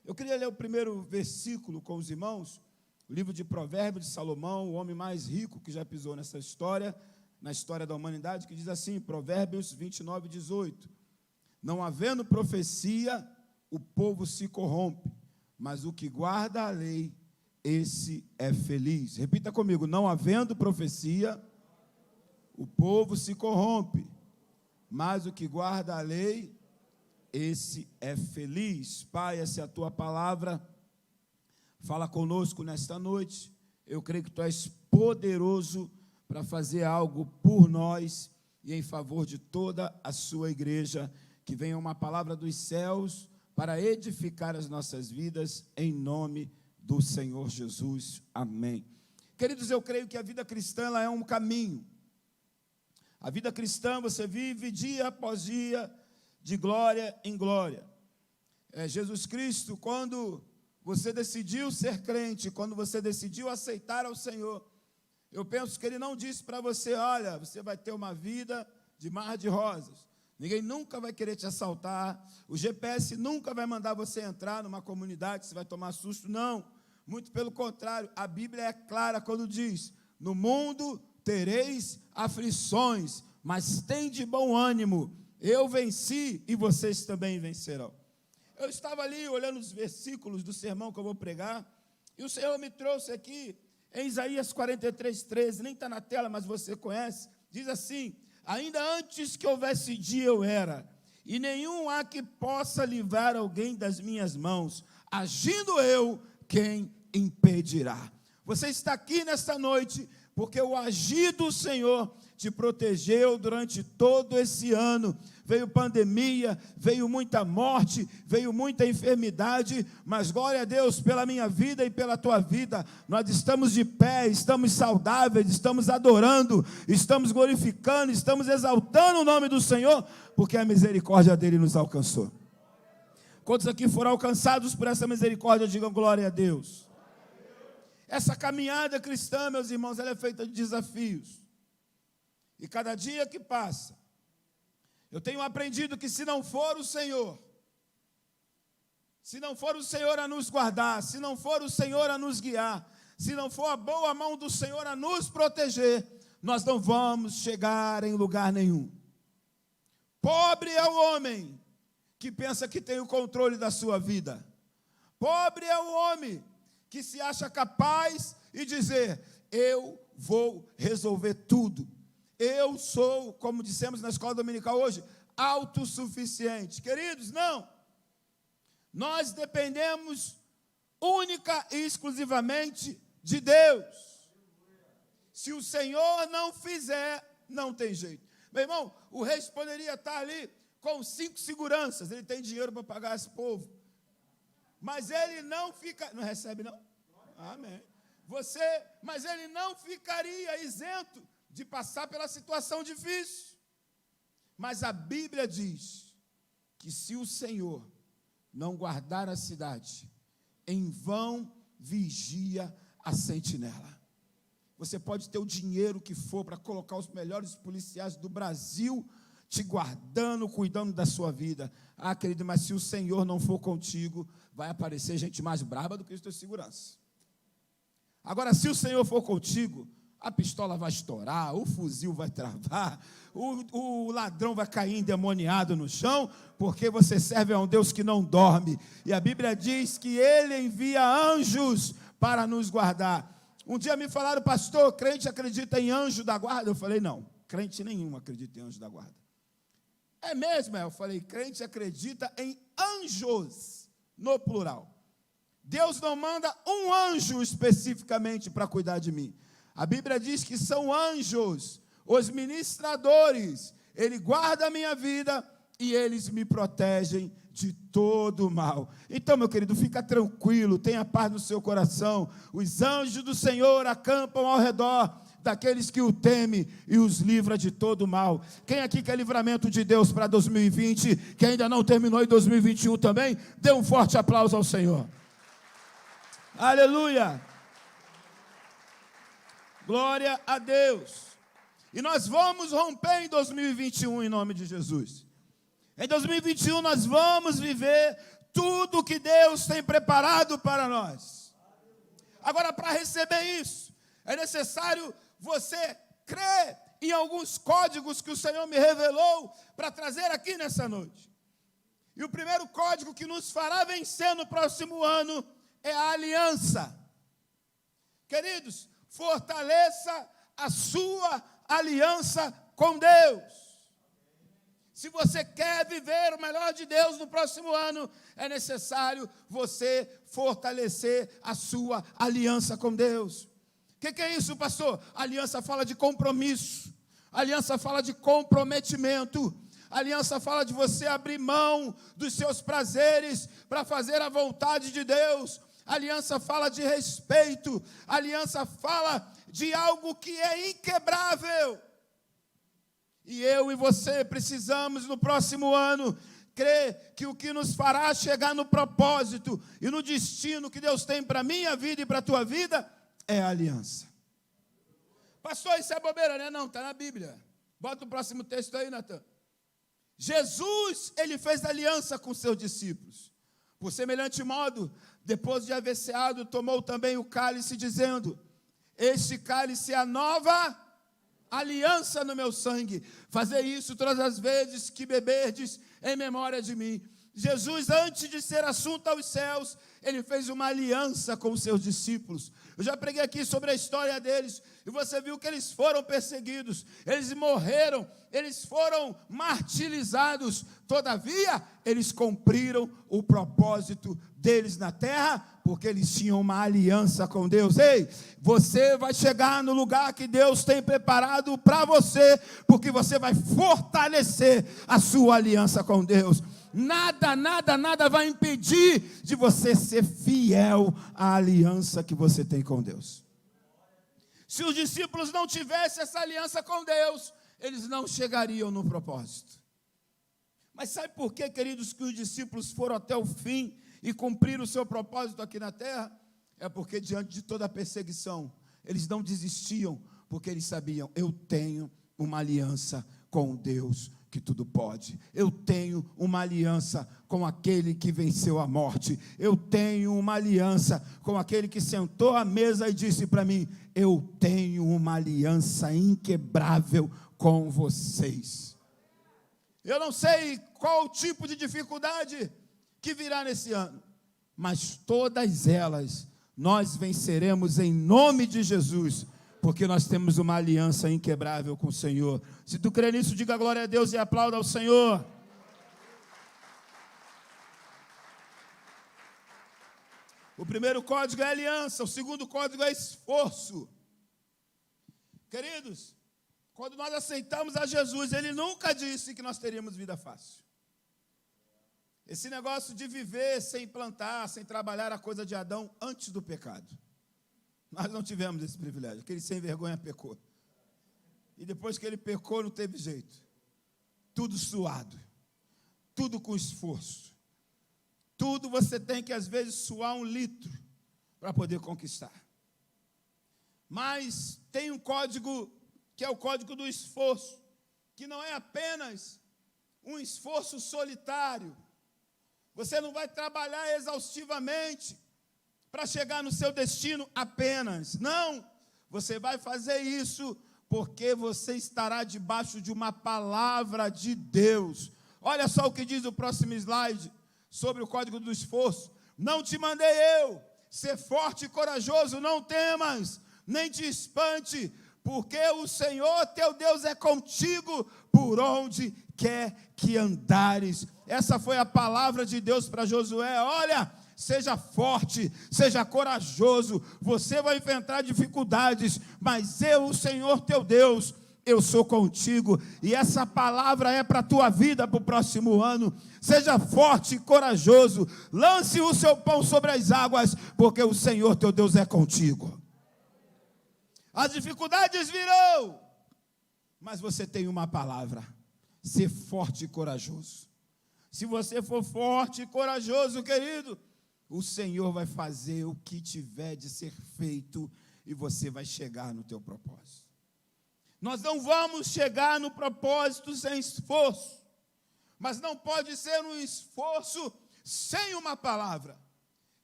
Eu queria ler o primeiro versículo com os irmãos, o livro de Provérbios de Salomão, o homem mais rico que já pisou nessa história, na história da humanidade, que diz assim, Provérbios 29, 18: não havendo profecia, o povo se corrompe, mas o que guarda a lei, esse é feliz. Repita comigo: não havendo profecia, o povo se corrompe, mas o que guarda a lei, esse é feliz. Pai, essa é a tua palavra, fala conosco nesta noite. Eu creio que tu és poderoso para fazer algo por nós e em favor de toda a sua igreja. Que venha uma palavra dos céus para edificar as nossas vidas, em nome do Senhor Jesus. Amém. Queridos, eu creio que a vida cristã ela é um caminho. A vida cristã você vive dia após dia, de glória em glória. Jesus Cristo, quando você decidiu ser crente, quando você decidiu aceitar ao Senhor, eu penso que Ele não disse para você, olha, você vai ter uma vida de mar de rosas. Ninguém nunca vai querer te assaltar, o GPS nunca vai mandar você entrar numa comunidade, você vai tomar susto, não. Muito pelo contrário, a Bíblia é clara quando diz, no mundo tereis aflições, mas tende bom ânimo, eu venci e vocês também vencerão. Eu estava ali olhando os versículos do sermão que eu vou pregar, e o Senhor me trouxe aqui, em Isaías 43, 13, nem está na tela, mas você conhece, diz assim, ainda antes que houvesse dia eu era, e nenhum há que possa livrar alguém das minhas mãos, agindo eu, quem impedirá? Você está aqui nesta noite, porque o agir do Senhor te protegeu durante todo esse ano. Veio pandemia, veio muita morte, veio muita enfermidade, mas glória a Deus pela minha vida e pela tua vida. Nós estamos de pé, estamos saudáveis, estamos adorando, estamos glorificando, estamos exaltando o nome do Senhor, porque a misericórdia dele nos alcançou. Quantos aqui foram alcançados por essa misericórdia, digam glória a Deus. Essa caminhada cristã, meus irmãos, ela é feita de desafios. E cada dia que passa, eu tenho aprendido que se não for o Senhor a nos guardar, se não for o Senhor a nos guiar, se não for a boa mão do Senhor a nos proteger, nós não vamos chegar em lugar nenhum. Pobre é o homem que pensa que tem o controle da sua vida. Pobre é o homem que se acha capaz e dizer, eu vou resolver tudo. Eu sou, como dissemos na escola dominical hoje, autossuficiente. Queridos, não. Nós dependemos única e exclusivamente de Deus. Se o Senhor não fizer, não tem jeito. Meu irmão, o rei poderia estar ali com 5 seguranças. Ele tem dinheiro para pagar esse povo. Mas ele não fica... Não recebe, não? Amém. Mas ele não ficaria isento de passar pela situação difícil. Mas a Bíblia diz que se o Senhor não guardar a cidade, em vão vigia a sentinela. Você pode ter o dinheiro que for para colocar os melhores policiais do Brasil te guardando, cuidando da sua vida. Ah, querido, mas se o Senhor não for contigo, vai aparecer gente mais brava do que os teus seguranças. Agora, se o Senhor for contigo, a pistola vai estourar, o fuzil vai travar, o ladrão vai cair endemoniado no chão, porque você serve a um Deus que não dorme. E a Bíblia diz que Ele envia anjos para nos guardar. Um dia me falaram, pastor, crente acredita em anjo da guarda? Eu falei, não, crente nenhum acredita em anjo da guarda. É mesmo? Eu falei, crente acredita em anjos, no plural. Deus não manda um anjo especificamente para cuidar de mim. A Bíblia diz que são anjos, os ministradores. Ele guarda a minha vida e eles me protegem de todo o mal. Então, meu querido, fica tranquilo, tenha paz no seu coração. Os anjos do Senhor acampam ao redor daqueles que o temem e os livra de todo o mal. Quem aqui quer livramento de Deus para 2020, que ainda não terminou em 2021 também, dê um forte aplauso ao Senhor. Aleluia! Glória a Deus! E nós vamos romper em 2021 em nome de Jesus. Em 2021 nós vamos viver tudo que Deus tem preparado para nós. Agora, para receber isso, é necessário você crer em alguns códigos que o Senhor me revelou para trazer aqui nessa noite. E o primeiro código que nos fará vencer no próximo ano é a aliança. Queridos, fortaleça a sua aliança com Deus. Se você quer viver o melhor de Deus no próximo ano, é necessário você fortalecer a sua aliança com Deus. O que é isso, pastor? A aliança fala de compromisso. A aliança fala de comprometimento. A aliança fala de você abrir mão dos seus prazeres para fazer a vontade de Deus. A aliança fala de respeito. A aliança fala de algo que é inquebrável. E eu e você precisamos, no próximo ano, crer que o que nos fará chegar no propósito e no destino que Deus tem para a minha vida e para a tua vida é a aliança. Pastor, isso é bobeira, né? Não, está na Bíblia. Bota o próximo texto aí, Natan. Jesus, ele fez aliança com seus discípulos. Por semelhante modo, depois de haver ceado, tomou também o cálice, dizendo: este cálice é a nova aliança no meu sangue. Fazei isso todas as vezes que beberdes em memória de mim. Jesus, antes de ser assunto aos céus, ele fez uma aliança com os seus discípulos. Eu já preguei aqui sobre a história deles, e você viu que eles foram perseguidos, eles morreram, eles foram martirizados. Todavia, eles cumpriram o propósito deles na terra, porque eles tinham uma aliança com Deus. Ei, você vai chegar no lugar que Deus tem preparado para você, porque você vai fortalecer a sua aliança com Deus. Nada vai impedir de você ser fiel à aliança que você tem com Deus. Se os discípulos não tivessem essa aliança com Deus, eles não chegariam no propósito. Mas sabe por quê, queridos, que os discípulos foram até o fim e cumpriram o seu propósito aqui na terra? É porque diante de toda a perseguição, eles não desistiam, porque eles sabiam: eu tenho uma aliança com Deus que tudo pode. Eu tenho uma aliança com aquele que venceu a morte. Eu tenho uma aliança com aquele que sentou à mesa e disse para mim: eu tenho uma aliança inquebrável com vocês. Eu não sei qual o tipo de dificuldade que virá nesse ano, mas todas elas nós venceremos em nome de Jesus, porque nós temos uma aliança inquebrável com o Senhor. Se tu crê nisso, diga glória a Deus e aplauda ao Senhor. O primeiro código é aliança, o segundo código é esforço. Queridos, quando nós aceitamos a Jesus, Ele nunca disse que nós teríamos vida fácil. Esse negócio de viver sem plantar, sem trabalhar, a coisa de Adão antes do pecado. Nós não tivemos esse privilégio. Aquele sem vergonha pecou. E depois que ele pecou, não teve jeito. Tudo suado. Tudo com esforço. Tudo você tem que, às vezes, suar 1 litro para poder conquistar. Mas tem um código, que é o código do esforço, que não é apenas um esforço solitário. Você não vai trabalhar exaustivamente para chegar no seu destino apenas. Não, Você vai fazer isso porque você estará debaixo de uma palavra de Deus. Olha só o que diz o próximo slide sobre o código do esforço. Não te mandei eu, ser forte e corajoso, não temas, nem te espante, porque o Senhor teu Deus é contigo por onde quer que andares. Essa foi a palavra de Deus para Josué. Olha, seja forte, seja corajoso, você vai enfrentar dificuldades, mas eu, o Senhor teu Deus, eu sou contigo. E essa palavra é para a tua vida, para o próximo ano. Seja forte e corajoso, lance o seu pão sobre as águas, porque o Senhor teu Deus é contigo. As dificuldades virão, mas você tem uma palavra: ser forte e corajoso. Se você for forte e corajoso, querido, o Senhor vai fazer o que tiver de ser feito e você vai chegar no teu propósito. Nós não vamos chegar no propósito sem esforço, mas não pode ser um esforço sem uma palavra.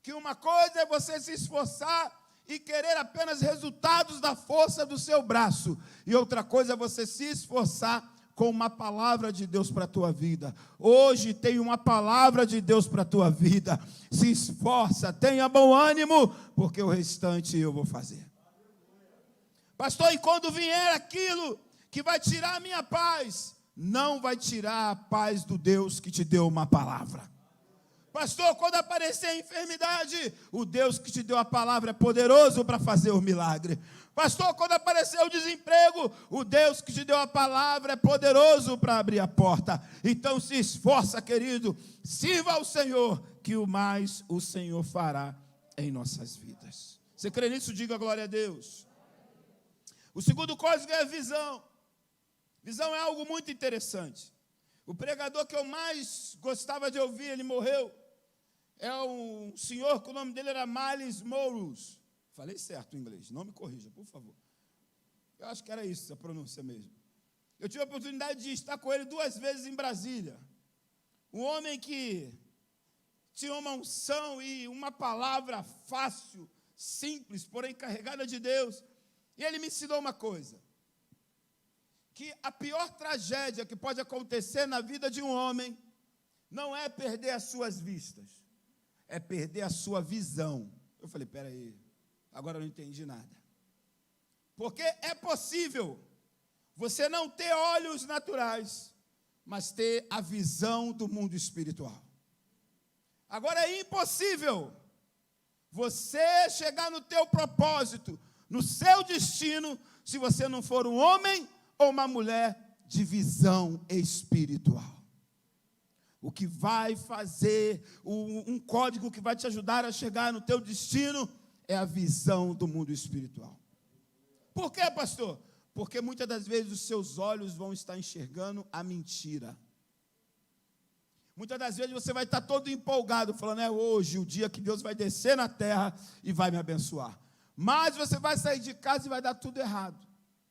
Que uma coisa é você se esforçar e querer apenas resultados da força do seu braço, e outra coisa é você se esforçar com uma palavra de Deus para a tua vida. Hoje tem uma palavra de Deus para a tua vida. Se esforça, tenha bom ânimo, porque o restante eu vou fazer. Pastor, e quando vier aquilo que vai tirar a minha paz, não vai tirar a paz do Deus que te deu uma palavra. Pastor, quando aparecer a enfermidade, o Deus que te deu a palavra é poderoso para fazer o milagre. Pastor, quando aparecer o desemprego, o Deus que te deu a palavra é poderoso para abrir a porta. Então se esforça, querido, sirva ao Senhor, que o mais o Senhor fará em nossas vidas. Você crê nisso? Diga glória a Deus. O segundo código é a visão. Visão é algo muito interessante. O pregador que eu mais gostava de ouvir, ele morreu. É um senhor que o nome dele era Miles Morrows. Falei certo o inglês, não me corrija, por favor. Eu acho que era isso, a pronúncia mesmo. Eu tive a oportunidade de estar com ele 2 vezes em Brasília. Um homem que tinha uma unção e uma palavra fácil, simples, porém carregada de Deus. E ele me ensinou uma coisa: que a pior tragédia que pode acontecer na vida de um homem não é perder as suas vistas, é perder a sua visão. Eu falei, peraí, agora eu não entendi nada. Porque é possível você não ter olhos naturais, mas ter a visão do mundo espiritual. Agora é impossível você chegar no teu propósito, no seu destino, se você não for um homem ou uma mulher de visão espiritual. O que vai fazer, um código que vai te ajudar a chegar no teu destino, é a visão do mundo espiritual. Por quê, pastor? Porque muitas das vezes os seus olhos vão estar enxergando a mentira. Muitas das vezes você vai estar todo empolgado, falando, é hoje o dia que Deus vai descer na terra e vai me abençoar. Mas você vai sair de casa e vai dar tudo errado.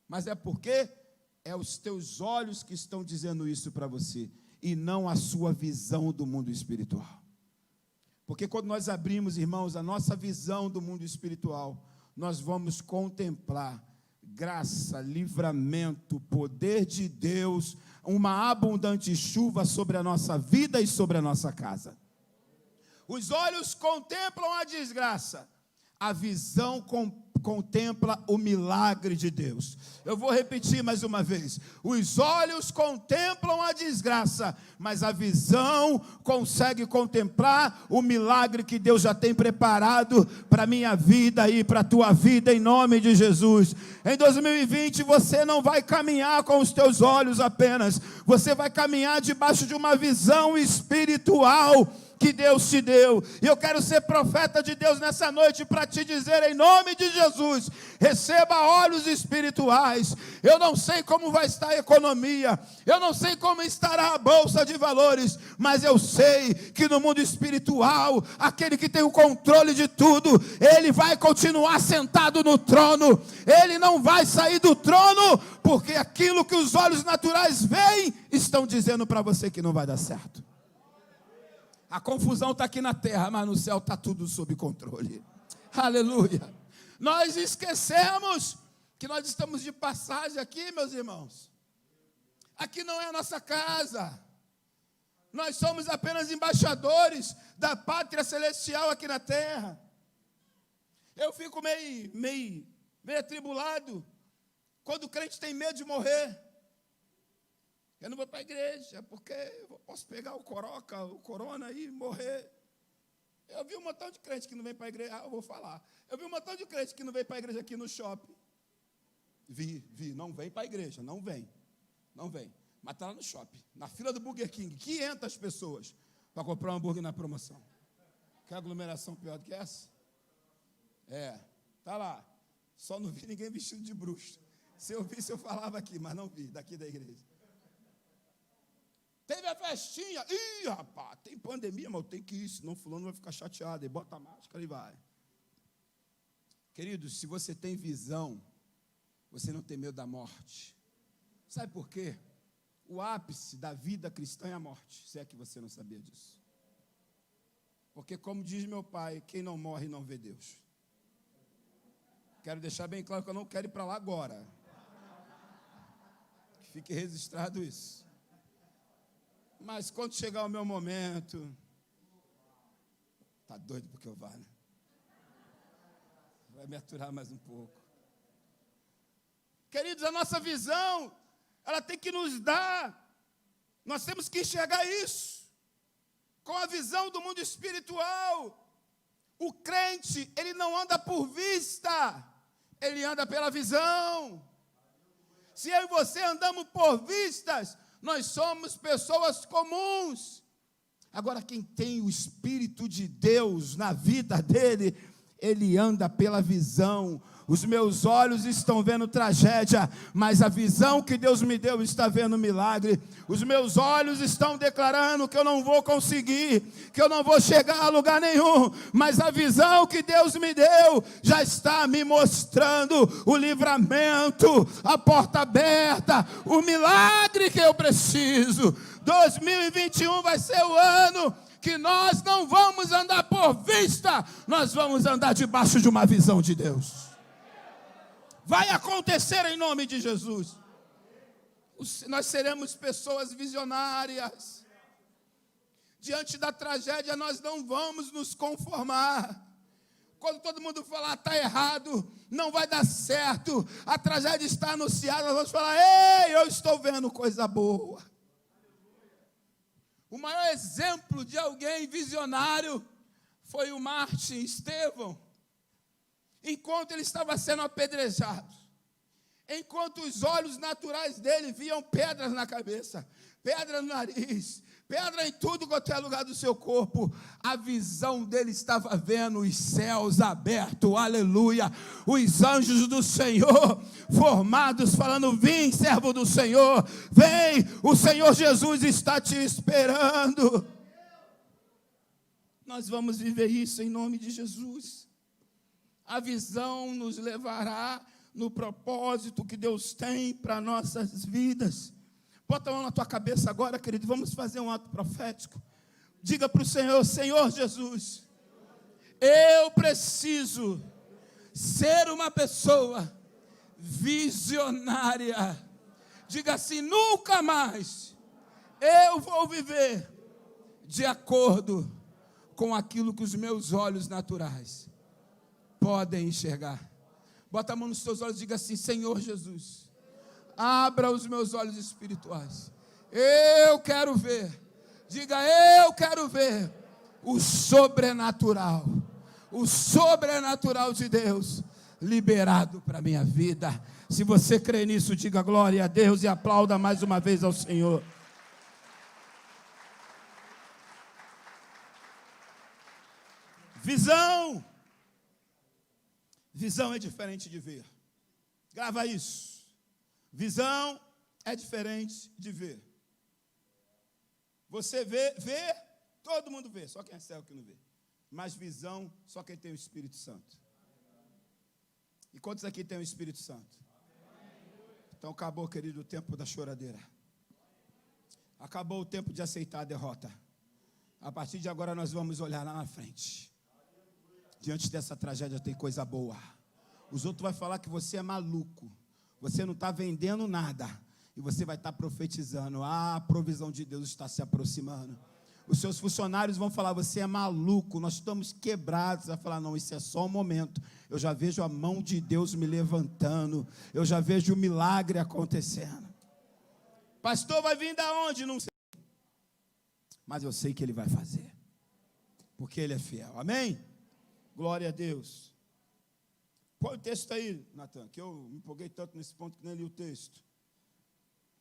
Mas é porque é os teus olhos que estão dizendo isso para você, e não a sua visão do mundo espiritual. Porque quando nós abrimos, irmãos, a nossa visão do mundo espiritual, nós vamos contemplar graça, livramento, poder de Deus, uma abundante chuva sobre a nossa vida e sobre a nossa casa. Os olhos contemplam a desgraça, a visão contempla o milagre de Deus. Eu vou repetir mais uma vez. Os olhos contemplam a desgraça, mas a visão consegue contemplar o milagre que Deus já tem preparado para a minha vida e para a tua vida, em nome de Jesus. Em 2020 você não vai caminhar com os teus olhos apenas, você vai caminhar debaixo de uma visão espiritual que Deus te deu. E eu quero ser profeta de Deus nessa noite para te dizer, em nome de Jesus, receba olhos espirituais. Eu não sei como vai estar a economia, eu não sei como estará a bolsa de valores, mas eu sei que no mundo espiritual, aquele que tem o controle de tudo, ele vai continuar sentado no trono, ele não vai sair do trono, porque aquilo que os olhos naturais veem, estão dizendo para você que não vai dar certo. A confusão está aqui na terra, mas no céu está tudo sob controle. Aleluia. Nós esquecemos que nós estamos de passagem aqui, meus irmãos. Aqui não é a nossa casa. Nós somos apenas embaixadores da pátria celestial aqui na terra. Eu fico meio atribulado quando o crente tem medo de morrer. Eu não vou para a igreja, porque eu posso pegar o corona aí e morrer. Eu vi um montão de crente que não vem para a igreja. Eu vou falar. Eu vi um montão de crente que não vem para a igreja aqui no shopping. Vi, não vem para a igreja, não vem. Mas está lá no shopping, na fila do Burger King, 500 pessoas para comprar um hambúrguer na promoção. Quer aglomeração pior do que essa? Está lá. Só não vi ninguém vestido de bruxo. Se eu visse, eu falava aqui, mas não vi, daqui da igreja. Teve a festinha. Ih, rapaz, tem pandemia, mas eu tenho que ir, senão fulano vai ficar chateado. Aí bota a máscara e vai. Queridos, se você tem visão, você não tem medo da morte. Sabe por quê? O ápice da vida cristã é a morte, se é que você não sabia disso. Porque, como diz meu pai, quem não morre não vê Deus. Quero deixar bem claro que eu não quero ir para lá agora. Que fique registrado isso. Mas quando chegar o meu momento, tá doido porque eu vá, né? Vai me aturar mais um pouco. Queridos, a nossa visão, ela tem que nos dar, nós temos que enxergar isso, com a visão do mundo espiritual. O crente, ele não anda por vista, ele anda pela visão. Se eu e você andamos por vistas, nós somos pessoas comuns. Agora, quem tem o Espírito de Deus na vida dele, ele anda pela visão. Os meus olhos estão vendo tragédia, mas a visão que Deus me deu está vendo milagre. Os meus olhos estão declarando que eu não vou conseguir, que eu não vou chegar a lugar nenhum, mas a visão que Deus me deu já está me mostrando o livramento, a porta aberta, o milagre que eu preciso. 2021 vai ser o ano que nós não vamos andar por vista, nós vamos andar debaixo de uma visão de Deus. Vai acontecer em nome de Jesus. Nós seremos pessoas visionárias. Diante da tragédia, nós não vamos nos conformar. Quando todo mundo falar, está errado, não vai dar certo, a tragédia está anunciada, nós vamos falar, ei, eu estou vendo coisa boa. O maior exemplo de alguém visionário foi o Mártir Estevão. Enquanto ele estava sendo apedrejado, enquanto os olhos naturais dele viam pedras na cabeça, pedra no nariz, pedra em tudo quanto é lugar do seu corpo, a visão dele estava vendo os céus abertos, aleluia, os anjos do Senhor formados, falando, vem, servo do Senhor, vem, o Senhor Jesus está te esperando. Nós vamos viver isso em nome de Jesus. A visão nos levará no propósito que Deus tem para nossas vidas. Bota a mão na tua cabeça agora, querido, vamos fazer um ato profético. Diga para o Senhor, Senhor Jesus, eu preciso ser uma pessoa visionária. Diga assim, nunca mais eu vou viver de acordo com aquilo que os meus olhos naturais podem enxergar. Bota a mão nos teus olhos e diga assim, Senhor Jesus, abra os meus olhos espirituais. Eu quero ver. Diga, eu quero ver o sobrenatural de Deus liberado para a minha vida. Se você crê nisso, diga glória a Deus e aplauda mais uma vez ao Senhor. Visão. Visão é diferente de ver. Grava isso. Visão é diferente de ver. Você vê, todo mundo vê, só quem é cego que não vê. Mas visão, só quem tem o Espírito Santo. E quantos aqui tem o Espírito Santo? Então acabou, querido, o tempo da choradeira. Acabou o tempo de aceitar a derrota. A partir de agora nós vamos olhar lá na frente. Diante dessa tragédia tem coisa boa. Os outros vão falar que você é maluco. Você não está vendendo nada. E você vai estar profetizando. A provisão de Deus está se aproximando. Os seus funcionários vão falar, você é maluco, nós estamos quebrados. Você vai falar, não, isso é só um momento. Eu já vejo a mão de Deus me levantando. Eu já vejo o milagre acontecendo. Pastor, vai vir da onde? Não sei. Mas eu sei que Ele vai fazer. Porque Ele é fiel. Amém? Glória a Deus. Põe o texto aí, Natan, que eu me empolguei tanto nesse ponto que nem li o texto.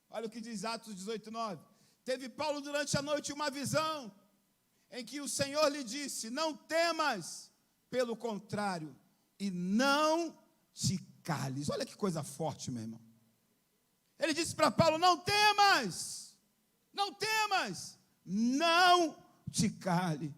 Olha o que diz Atos 18:9. Teve Paulo durante a noite uma visão, em que o Senhor lhe disse, não temas, pelo contrário, e não te cales. Olha que coisa forte, meu irmão. Ele disse para Paulo, não temas, não temas, não te cale.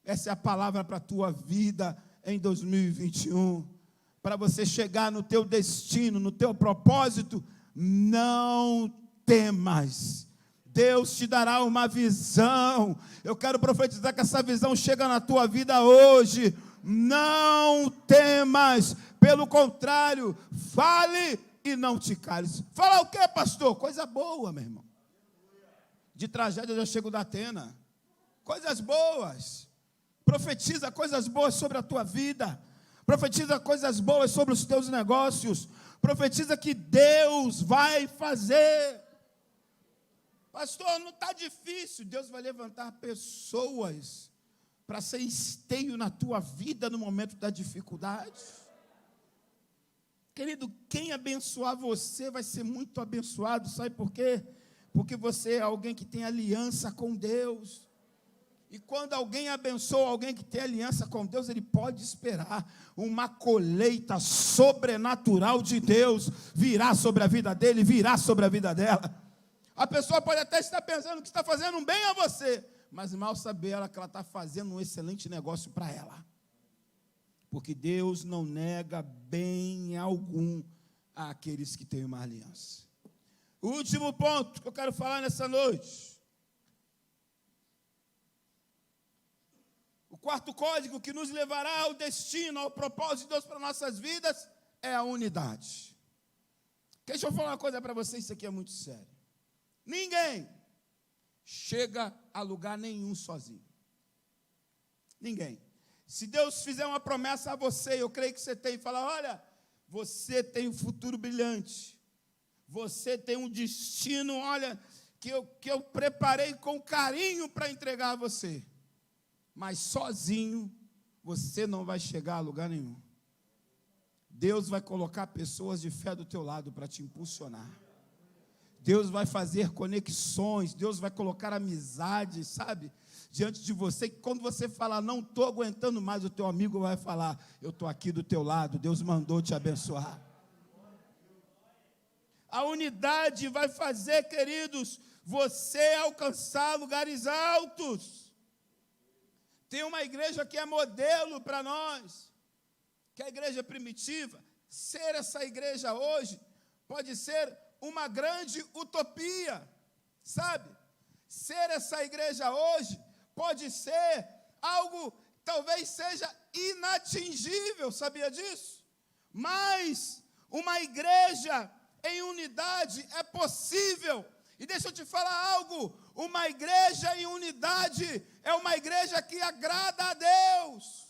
Essa é a palavra para a tua vida em 2021. Para você chegar no teu destino, no teu propósito, não temas. Deus te dará uma visão. Eu quero profetizar que essa visão chega na tua vida hoje. Não temas, pelo contrário, fale e não te cales. Falar o quê, pastor? Coisa boa, meu irmão. De tragédia eu já chego da Atena. Coisas boas. Profetiza coisas boas sobre a tua vida. Profetiza coisas boas sobre os teus negócios. Profetiza que Deus vai fazer. Pastor, não está difícil. Deus vai levantar pessoas para ser esteio na tua vida no momento da dificuldade. Querido, quem abençoar você vai ser muito abençoado. Sabe por quê? Porque você é alguém que tem aliança com Deus. E quando alguém abençoa alguém que tem aliança com Deus, ele pode esperar uma colheita sobrenatural de Deus virá sobre a vida dele, virá sobre a vida dela. A pessoa pode até estar pensando que está fazendo um bem a você, mas mal saber ela que ela está fazendo um excelente negócio para ela. Porque Deus não nega bem algum àqueles que têm uma aliança. O último ponto que eu quero falar nessa noite. O quarto código que nos levará ao destino, ao propósito de Deus para nossas vidas, é a unidade. Deixa eu falar uma coisa para vocês, isso aqui é muito sério. Ninguém chega a lugar nenhum sozinho. Ninguém. Se Deus fizer uma promessa a você, eu creio que você tem, e falar, olha, você tem um futuro brilhante. Você tem um destino, olha, que eu preparei com carinho para entregar a você. Mas sozinho, você não vai chegar a lugar nenhum. Deus vai colocar pessoas de fé do teu lado para te impulsionar. Deus vai fazer conexões, Deus vai colocar amizade, sabe, diante de você, que quando você falar, não estou aguentando mais, o teu amigo vai falar, eu estou aqui do teu lado, Deus mandou te abençoar. A unidade vai fazer, queridos, você alcançar lugares altos. Tem uma igreja que é modelo para nós, que é a igreja primitiva. Ser essa igreja hoje pode ser uma grande utopia, sabe? Ser essa igreja hoje pode ser algo, talvez seja inatingível, sabia disso? Mas uma igreja em unidade é possível. E deixa eu te falar algo, uma igreja em unidade é uma igreja que agrada a Deus.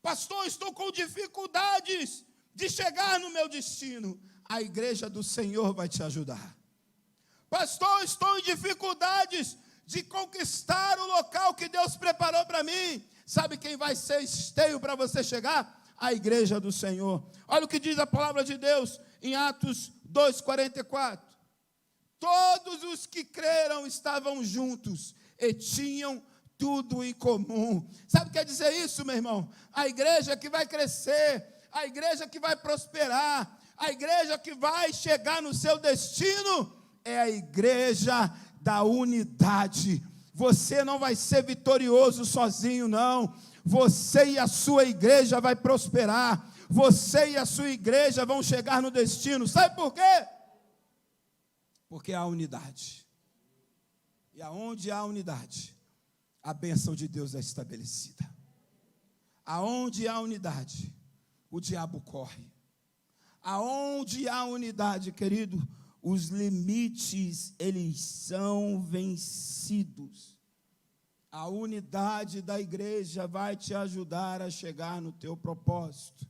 Pastor, estou com dificuldades de chegar no meu destino. A igreja do Senhor vai te ajudar. Pastor, estou em dificuldades de conquistar o local que Deus preparou para mim. Sabe quem vai ser esteio para você chegar? A igreja do Senhor. Olha o que diz a palavra de Deus em Atos 2:44. Todos os que creram estavam juntos e tinham tudo em comum. Sabe o que quer dizer isso, meu irmão? A igreja que vai crescer, a igreja que vai prosperar, a igreja que vai chegar no seu destino, é a igreja da unidade. Você não vai ser vitorioso sozinho, não. Você e a sua igreja vai prosperar. Você e a sua igreja vão chegar no destino. Sabe por quê? Porque há unidade. E aonde há unidade, a bênção de Deus é estabelecida. Aonde há unidade, o diabo corre. Aonde há unidade, querido, os limites, eles são vencidos. A unidade da igreja vai te ajudar a chegar no teu propósito.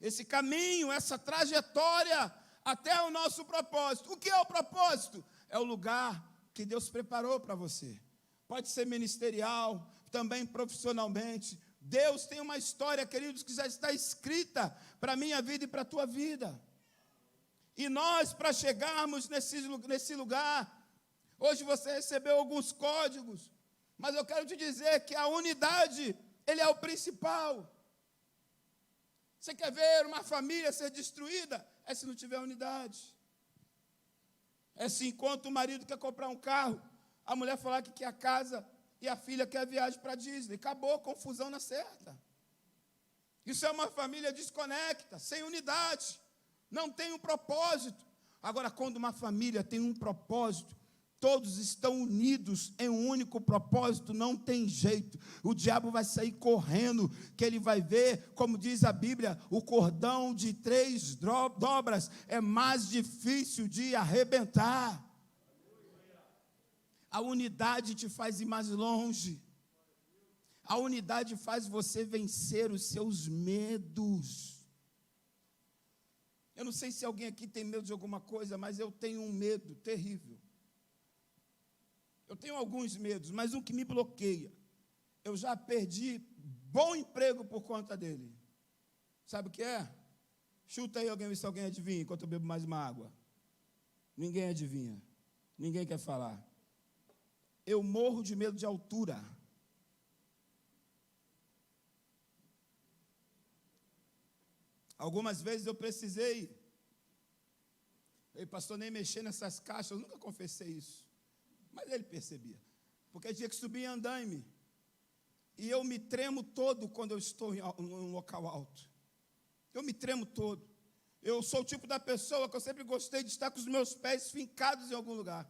Esse caminho, essa trajetória até o nosso propósito. O que é o propósito? É o lugar que Deus preparou para você. Pode ser ministerial, também profissionalmente. Deus tem uma história, queridos, que já está escrita para a minha vida e para a tua vida. E nós, para chegarmos nesse lugar, hoje você recebeu alguns códigos, mas eu quero te dizer que a unidade, ele é o principal. Você quer ver uma família ser destruída? É se não tiver unidade. É se enquanto o marido quer comprar um carro, a mulher falar que quer a casa e a filha quer a viagem para Disney. Acabou, confusão na certa. Isso é uma família desconecta, sem unidade, não tem um propósito. Agora, quando uma família tem um propósito, todos estão unidos em um único propósito, não tem jeito. O diabo vai sair correndo, que ele vai ver, como diz a Bíblia, o cordão de 3 dobras é mais difícil de arrebentar. A unidade te faz ir mais longe. A unidade faz você vencer os seus medos. Eu não sei se alguém aqui tem medo de alguma coisa, mas eu tenho um medo terrível. Eu tenho alguns medos, mas um que me bloqueia. Eu já perdi bom emprego por conta dele. Sabe o que é? Chuta aí alguém, se alguém adivinha, enquanto eu bebo mais uma água. Ninguém adivinha. Ninguém quer falar. Eu morro de medo de altura. Algumas vezes eu precisei. Pastor, nem mexer nessas caixas, eu nunca confessei isso. Mas ele percebia. Porque tinha que subir em andaime. E eu me tremo todo quando eu estou em um local alto. Eu me tremo todo. Eu sou o tipo da pessoa que eu sempre gostei de estar com os meus pés fincados em algum lugar.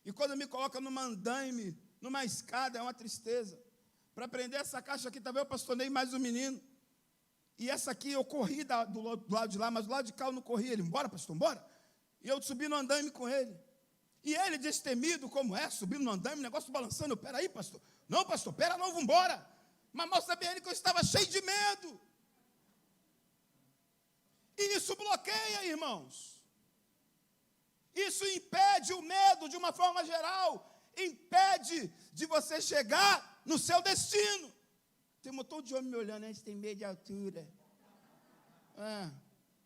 E quando me coloca numa andaime, numa escada, é uma tristeza. Para prender essa caixa aqui, também eu pastorei mais um menino. E essa aqui eu corri do lado de lá, mas do lado de cá eu não corri. Ele, bora pastor, bora. E eu subi no andaime com ele. E ele, destemido como é, subindo no andaime, o negócio balançando. Eu, peraí, pastor. Não, pastor, pera não, vamos embora. Mas mal sabia ele que eu estava cheio de medo. E isso bloqueia, irmãos. Isso impede o medo de uma forma geral. Impede de você chegar no seu destino. Tem um montão de homem me olhando, né? Você tem medo de altura.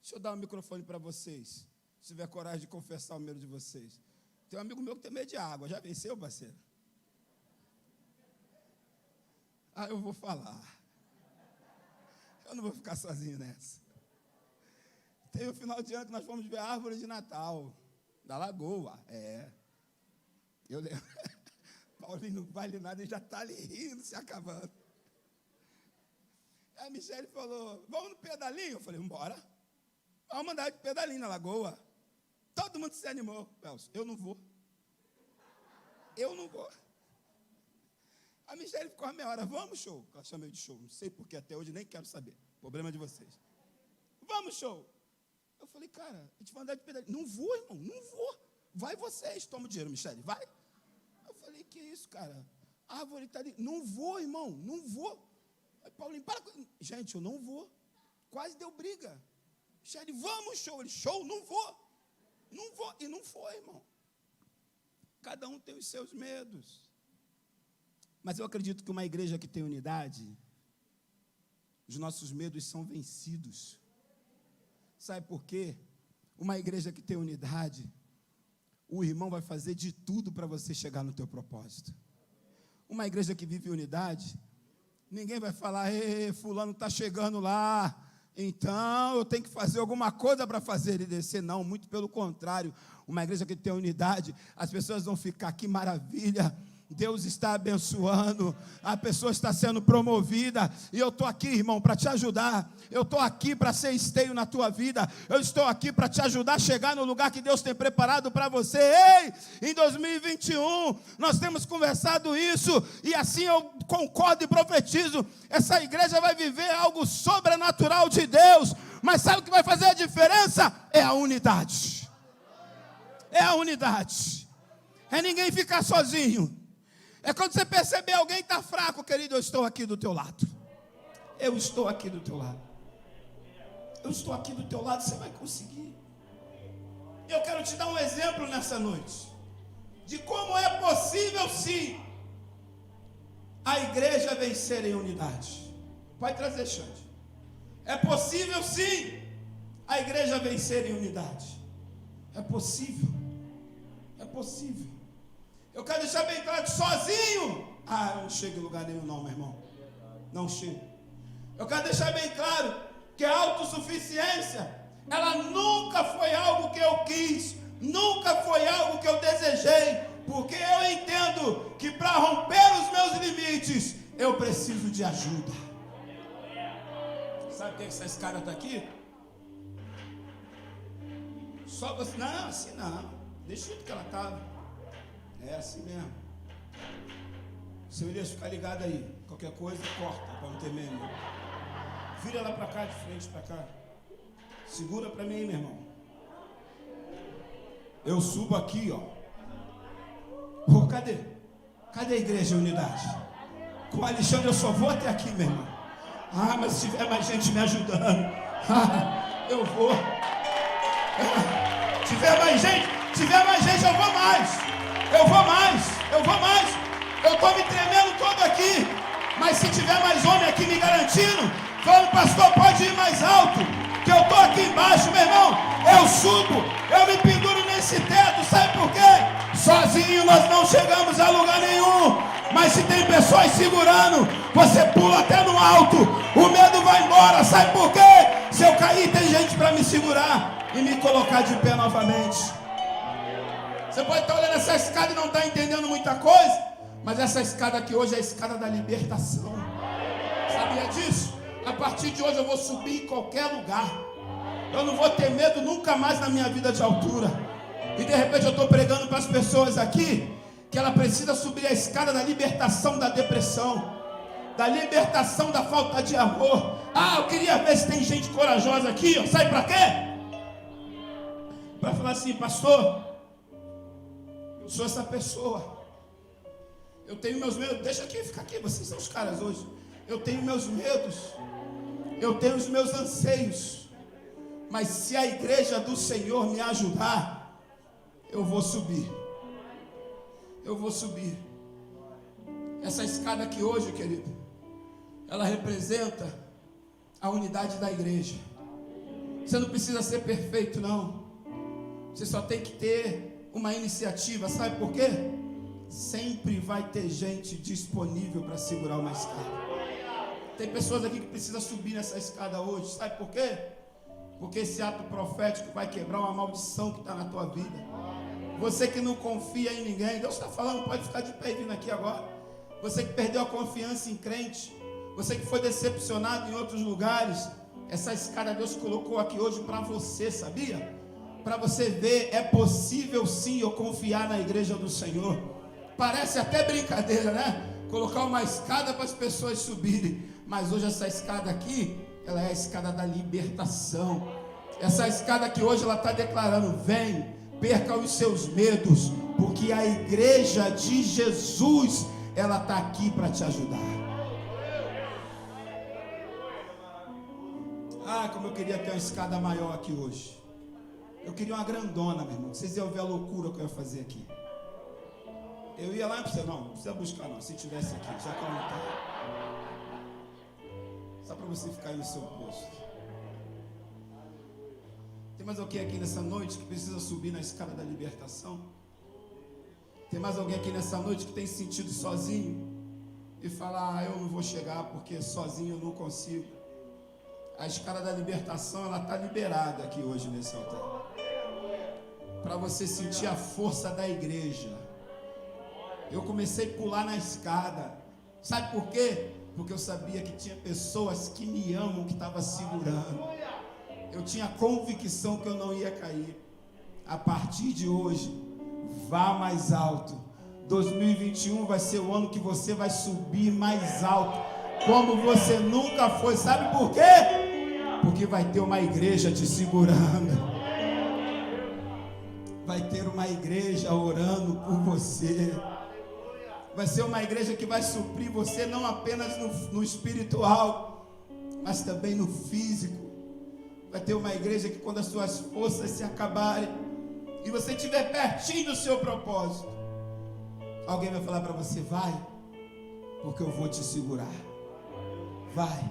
Deixa eu dar um microfone para vocês. Se tiver coragem de confessar o medo de vocês. Tem um amigo meu que tem medo de água. Já venceu, parceiro? Eu vou falar. Eu não vou ficar sozinho nessa. Tem um final de ano que nós fomos ver a árvore de Natal. Da Lagoa. Eu lembro. Paulinho não vale nada e já está ali rindo, se acabando. Aí a Michele falou, vamos no pedalinho? Eu falei, vambora. Vamos andar de pedalinho na Lagoa. Todo mundo se animou. Eu não vou. Eu não vou. A Michele ficou meia hora, vamos, show. Ela chamei de show, não sei porque até hoje, nem quero saber. Problema de vocês. Vamos, show. Eu falei, cara, a gente vai andar de pedalinho. Não vou, irmão, não vou. Vai vocês, toma o dinheiro, Michele, vai. Eu falei, que isso, cara? A árvore está ali. Não vou, irmão, não vou. Aí, Paulinho, para. Gente, eu não vou. Quase deu briga. Michele, vamos, show. Ele, show, não vou. Não vou. E não foi, irmão. Cada um tem os seus medos. Mas eu acredito que uma igreja que tem unidade, os nossos medos são vencidos. Sabe por quê? Uma igreja que tem unidade, o irmão vai fazer de tudo para você chegar no teu propósito. Uma igreja que vive unidade, ninguém vai falar, fulano está chegando lá, então eu tenho que fazer alguma coisa para fazer ele descer. Não, muito pelo contrário. Uma igreja que tem unidade, as pessoas vão ficar, que maravilha, Deus está abençoando, a pessoa está sendo promovida, e eu estou aqui, irmão, para te ajudar. Eu estou aqui para ser esteio na tua vida. Eu estou aqui para te ajudar a chegar no lugar que Deus tem preparado para você. Ei, em 2021, nós temos conversado isso, e assim eu concordo e profetizo, essa igreja vai viver algo sobrenatural de Deus. Mas sabe o que vai fazer a diferença? É a unidade. É a unidade. É ninguém ficar sozinho. É quando você perceber alguém está fraco, querido, eu estou aqui do teu lado. Eu estou aqui do teu lado. Eu estou aqui do teu lado, você vai conseguir. Eu quero te dar um exemplo nessa noite, de como é possível sim, a igreja vencer em unidade. Pode trazer, Xande. É possível sim, a igreja vencer em unidade. É possível. É possível. Eu quero deixar bem claro que sozinho, eu não chego em lugar nenhum não, meu irmão. Não chego. Eu quero deixar bem claro que a autossuficiência, ela nunca foi algo que eu quis, nunca foi algo que eu desejei, porque eu entendo que para romper os meus limites, eu preciso de ajuda. Sabe por que essa escada está aqui? Só você, não, assim não, deixa o jeito que ela estava. É assim mesmo. Seu Elias, fica ligado aí. Qualquer coisa, corta, para não ter medo. Vira lá para cá, de frente para cá. Segura para mim aí, meu irmão. Eu subo aqui, ó. Cadê? Cadê a igreja unidade? Com o Alexandre eu só vou até aqui, meu irmão. Mas se tiver mais gente me ajudando, eu vou. Tiver mais gente, eu vou mais. Eu vou mais. Eu estou me tremendo todo aqui. Mas se tiver mais homem aqui me garantindo, vamos, pastor, pode ir mais alto, que eu estou aqui embaixo, meu irmão. Eu subo, eu me penduro nesse teto. Sabe por quê? Sozinho nós não chegamos a lugar nenhum. Mas se tem pessoas segurando, você pula até no alto, o medo vai embora. Sabe por quê? Se eu cair, tem gente para me segurar e me colocar de pé novamente. Você pode estar olhando essa escada e não estar entendendo muita coisa, mas essa escada aqui hoje é a escada da libertação. Sabia disso? A partir de hoje eu vou subir em qualquer lugar. Eu não vou ter medo nunca mais na minha vida de altura. E de repente eu estou pregando para as pessoas aqui que ela precisa subir a escada da libertação da depressão, da libertação da falta de amor. Eu queria ver se tem gente corajosa aqui, ó. Sabe para quê? Para falar assim, pastor, eu sou essa pessoa. Eu tenho meus medos. Deixa aqui, fica aqui. Vocês são os caras hoje. Eu tenho meus medos. Eu tenho os meus anseios. Mas se a igreja do Senhor me ajudar, eu vou subir. Eu vou subir. Essa escada aqui hoje, querido, ela representa a unidade da igreja. Você não precisa ser perfeito, não. Você só tem que ter uma iniciativa. Sabe por quê? Sempre vai ter gente disponível para segurar uma escada. Tem pessoas aqui que precisam subir nessa escada hoje. Sabe por quê? Porque esse ato profético vai quebrar uma maldição que está na tua vida. Você que não confia em ninguém, Deus está falando, pode ficar de pé e vindo aqui agora. Você que perdeu a confiança em crente, você que foi decepcionado em outros lugares, essa escada Deus colocou aqui hoje para você, sabia? Para você ver, é possível sim eu confiar na igreja do Senhor. Parece até brincadeira, né? Colocar uma escada para as pessoas subirem. Mas hoje essa escada aqui, ela é a escada da libertação. Essa escada que hoje ela está declarando, vem, perca os seus medos, porque a igreja de Jesus, ela está aqui para te ajudar. Como eu queria ter uma escada maior aqui hoje. Eu queria uma grandona, meu irmão. Vocês iam ver a loucura que eu ia fazer aqui. Eu ia lá para você, não precisa buscar não, se tivesse aqui, já que eu não está. Só para você ficar aí no seu posto. Tem mais alguém aqui nessa noite que precisa subir na escada da libertação? Tem mais alguém aqui nessa noite que tem se sentido sozinho e fala, eu não vou chegar porque sozinho eu não consigo? A escada da libertação, ela está liberada aqui hoje nesse altar. Para você sentir a força da igreja. Eu comecei a pular na escada. Sabe por quê? Porque eu sabia que tinha pessoas que me amam, que estavam segurando. Eu tinha convicção que eu não ia cair. A partir de hoje, vá mais alto. 2021 vai ser o ano que você vai subir mais alto, como você nunca foi. Sabe por quê? Porque vai ter uma igreja te segurando. Vai ter uma igreja orando por você. Vai ser uma igreja que vai suprir você não apenas no espiritual, mas também no físico. Vai ter uma igreja que, quando as suas forças se acabarem e você estiver pertinho do seu propósito, alguém vai falar para você: vai, porque eu vou te segurar. Vai,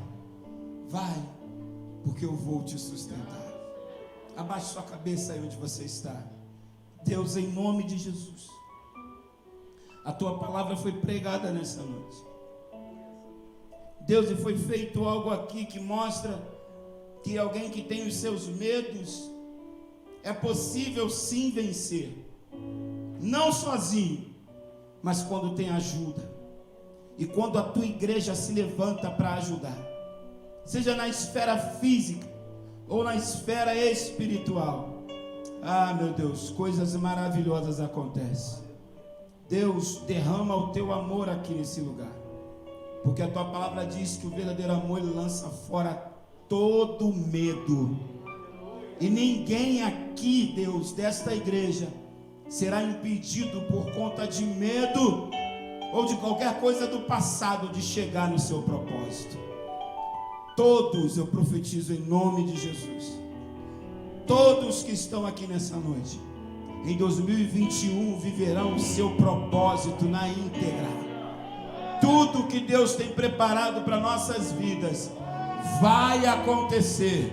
porque eu vou te sustentar. Abaixe sua cabeça aí onde você está. Deus, em nome de Jesus, a tua palavra foi pregada nessa noite. Deus, e foi feito algo aqui que mostra que alguém que tem os seus medos, é possível sim vencer. Não sozinho, mas quando tem ajuda. E quando a tua igreja se levanta para ajudar, seja na esfera física ou na esfera espiritual. Ah, meu Deus, coisas maravilhosas acontecem. Deus, derrama o teu amor aqui nesse lugar, porque a tua palavra diz que o verdadeiro amor, ele lança fora todo medo. E ninguém aqui, Deus, desta igreja será impedido por conta de medo ou de qualquer coisa do passado de chegar no seu propósito. Todos, eu profetizo em nome de Jesus, todos que estão aqui nessa noite, em 2021 viverão o seu propósito na íntegra. Tudo que Deus tem preparado para nossas vidas vai acontecer.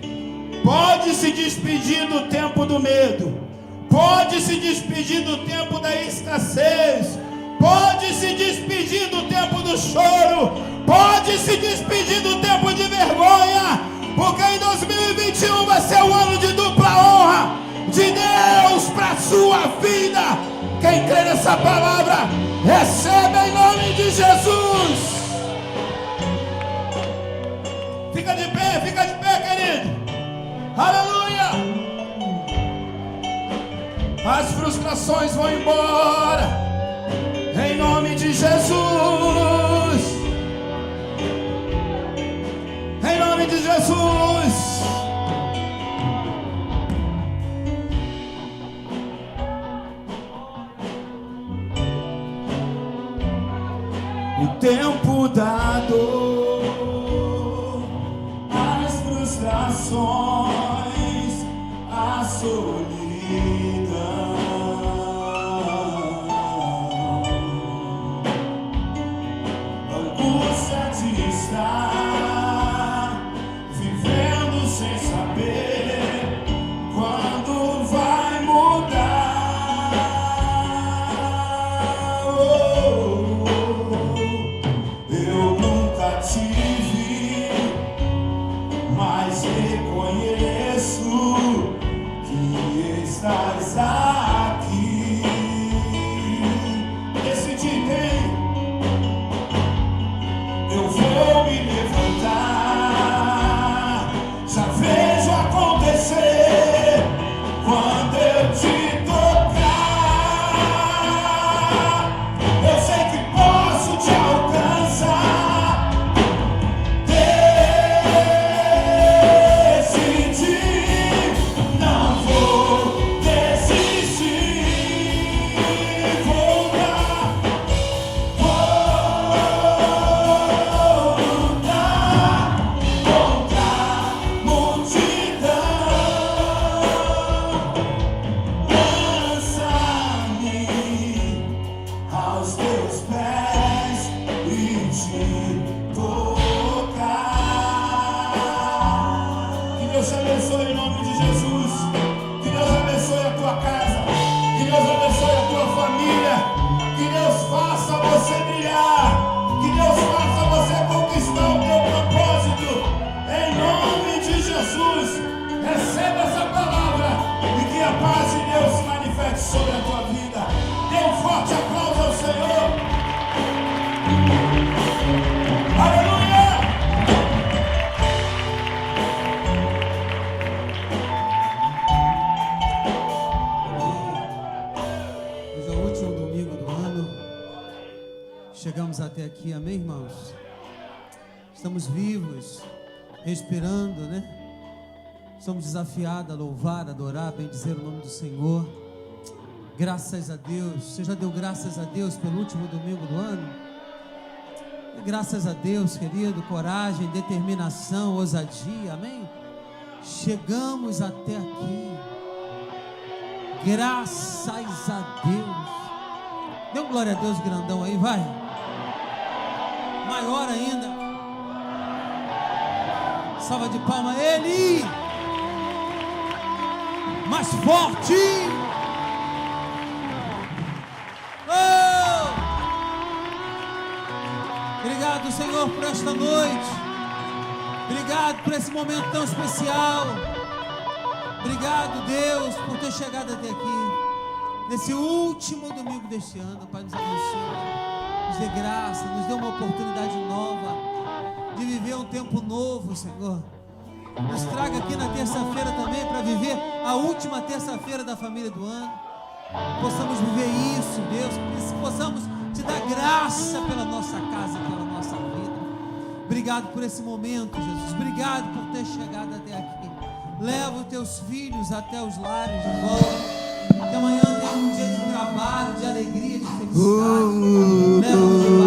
Pode se despedir do tempo do medo, pode se despedir do tempo da escassez, pode se despedir do tempo do choro, pode se despedir do tempo de vergonha, porque em 2021 vai ser o ano de dupla honra de Deus para a sua vida. Quem crê nessa palavra, recebe em nome de Jesus. Fica de pé, querido. Aleluia. As frustrações vão embora, em nome de Jesus. Em nome de Jesus. O tempo da dor, as frustrações, a solidão, a angústia de estar vivendo sem saber quando vai mudar. Eu nunca tive, mas reconheço que estás aqui. Decidi quem eu vou me levantar. Já vejo acontecer quando eu te tocar. Eu sei que posso te alcançar. Decidi, não vou desistir. Vou lutar, contra a multidão. Lança-me aos teus pés e te tocar. Que Deus te abençoe em nome de Jesus. Que Deus abençoe a tua casa. Que Deus abençoe a tua família. Que Deus faça você brilhar. Que Deus faça você conquistar o teu propósito. Em nome de Jesus, receba essa palavra e que a paz de Deus se manifeste sobre a tua vida. Dê um forte aplauso ao Senhor. Estamos vivos, respirando, né? Somos desafiados a louvar, adorar, bendizer o nome do Senhor. Graças a Deus. Você já deu graças a Deus pelo último domingo do ano? Graças a Deus, querido. Coragem, determinação, ousadia, amém? Chegamos até aqui. Graças a Deus. Dê um glória a Deus grandão aí, vai. Maior ainda. Salva de palma, Ele. Mais forte. Oh! Obrigado, Senhor, por esta noite. Obrigado por esse momento tão especial. Obrigado, Deus, por ter chegado até aqui, nesse último domingo deste ano. Pai, nos abençoe, nos dê graça, nos dê uma oportunidade nova de viver um tempo novo, Senhor. Nos traga aqui na terça-feira também para viver a última terça-feira da família do ano. Possamos viver isso, Deus, que possamos te dar graça pela nossa casa, pela nossa vida. Obrigado por esse momento, Jesus. Obrigado por ter chegado até aqui. Leva os teus filhos até os lares de volta. Que amanhã tenha um dia de trabalho, de alegria, de felicidade. Leva-os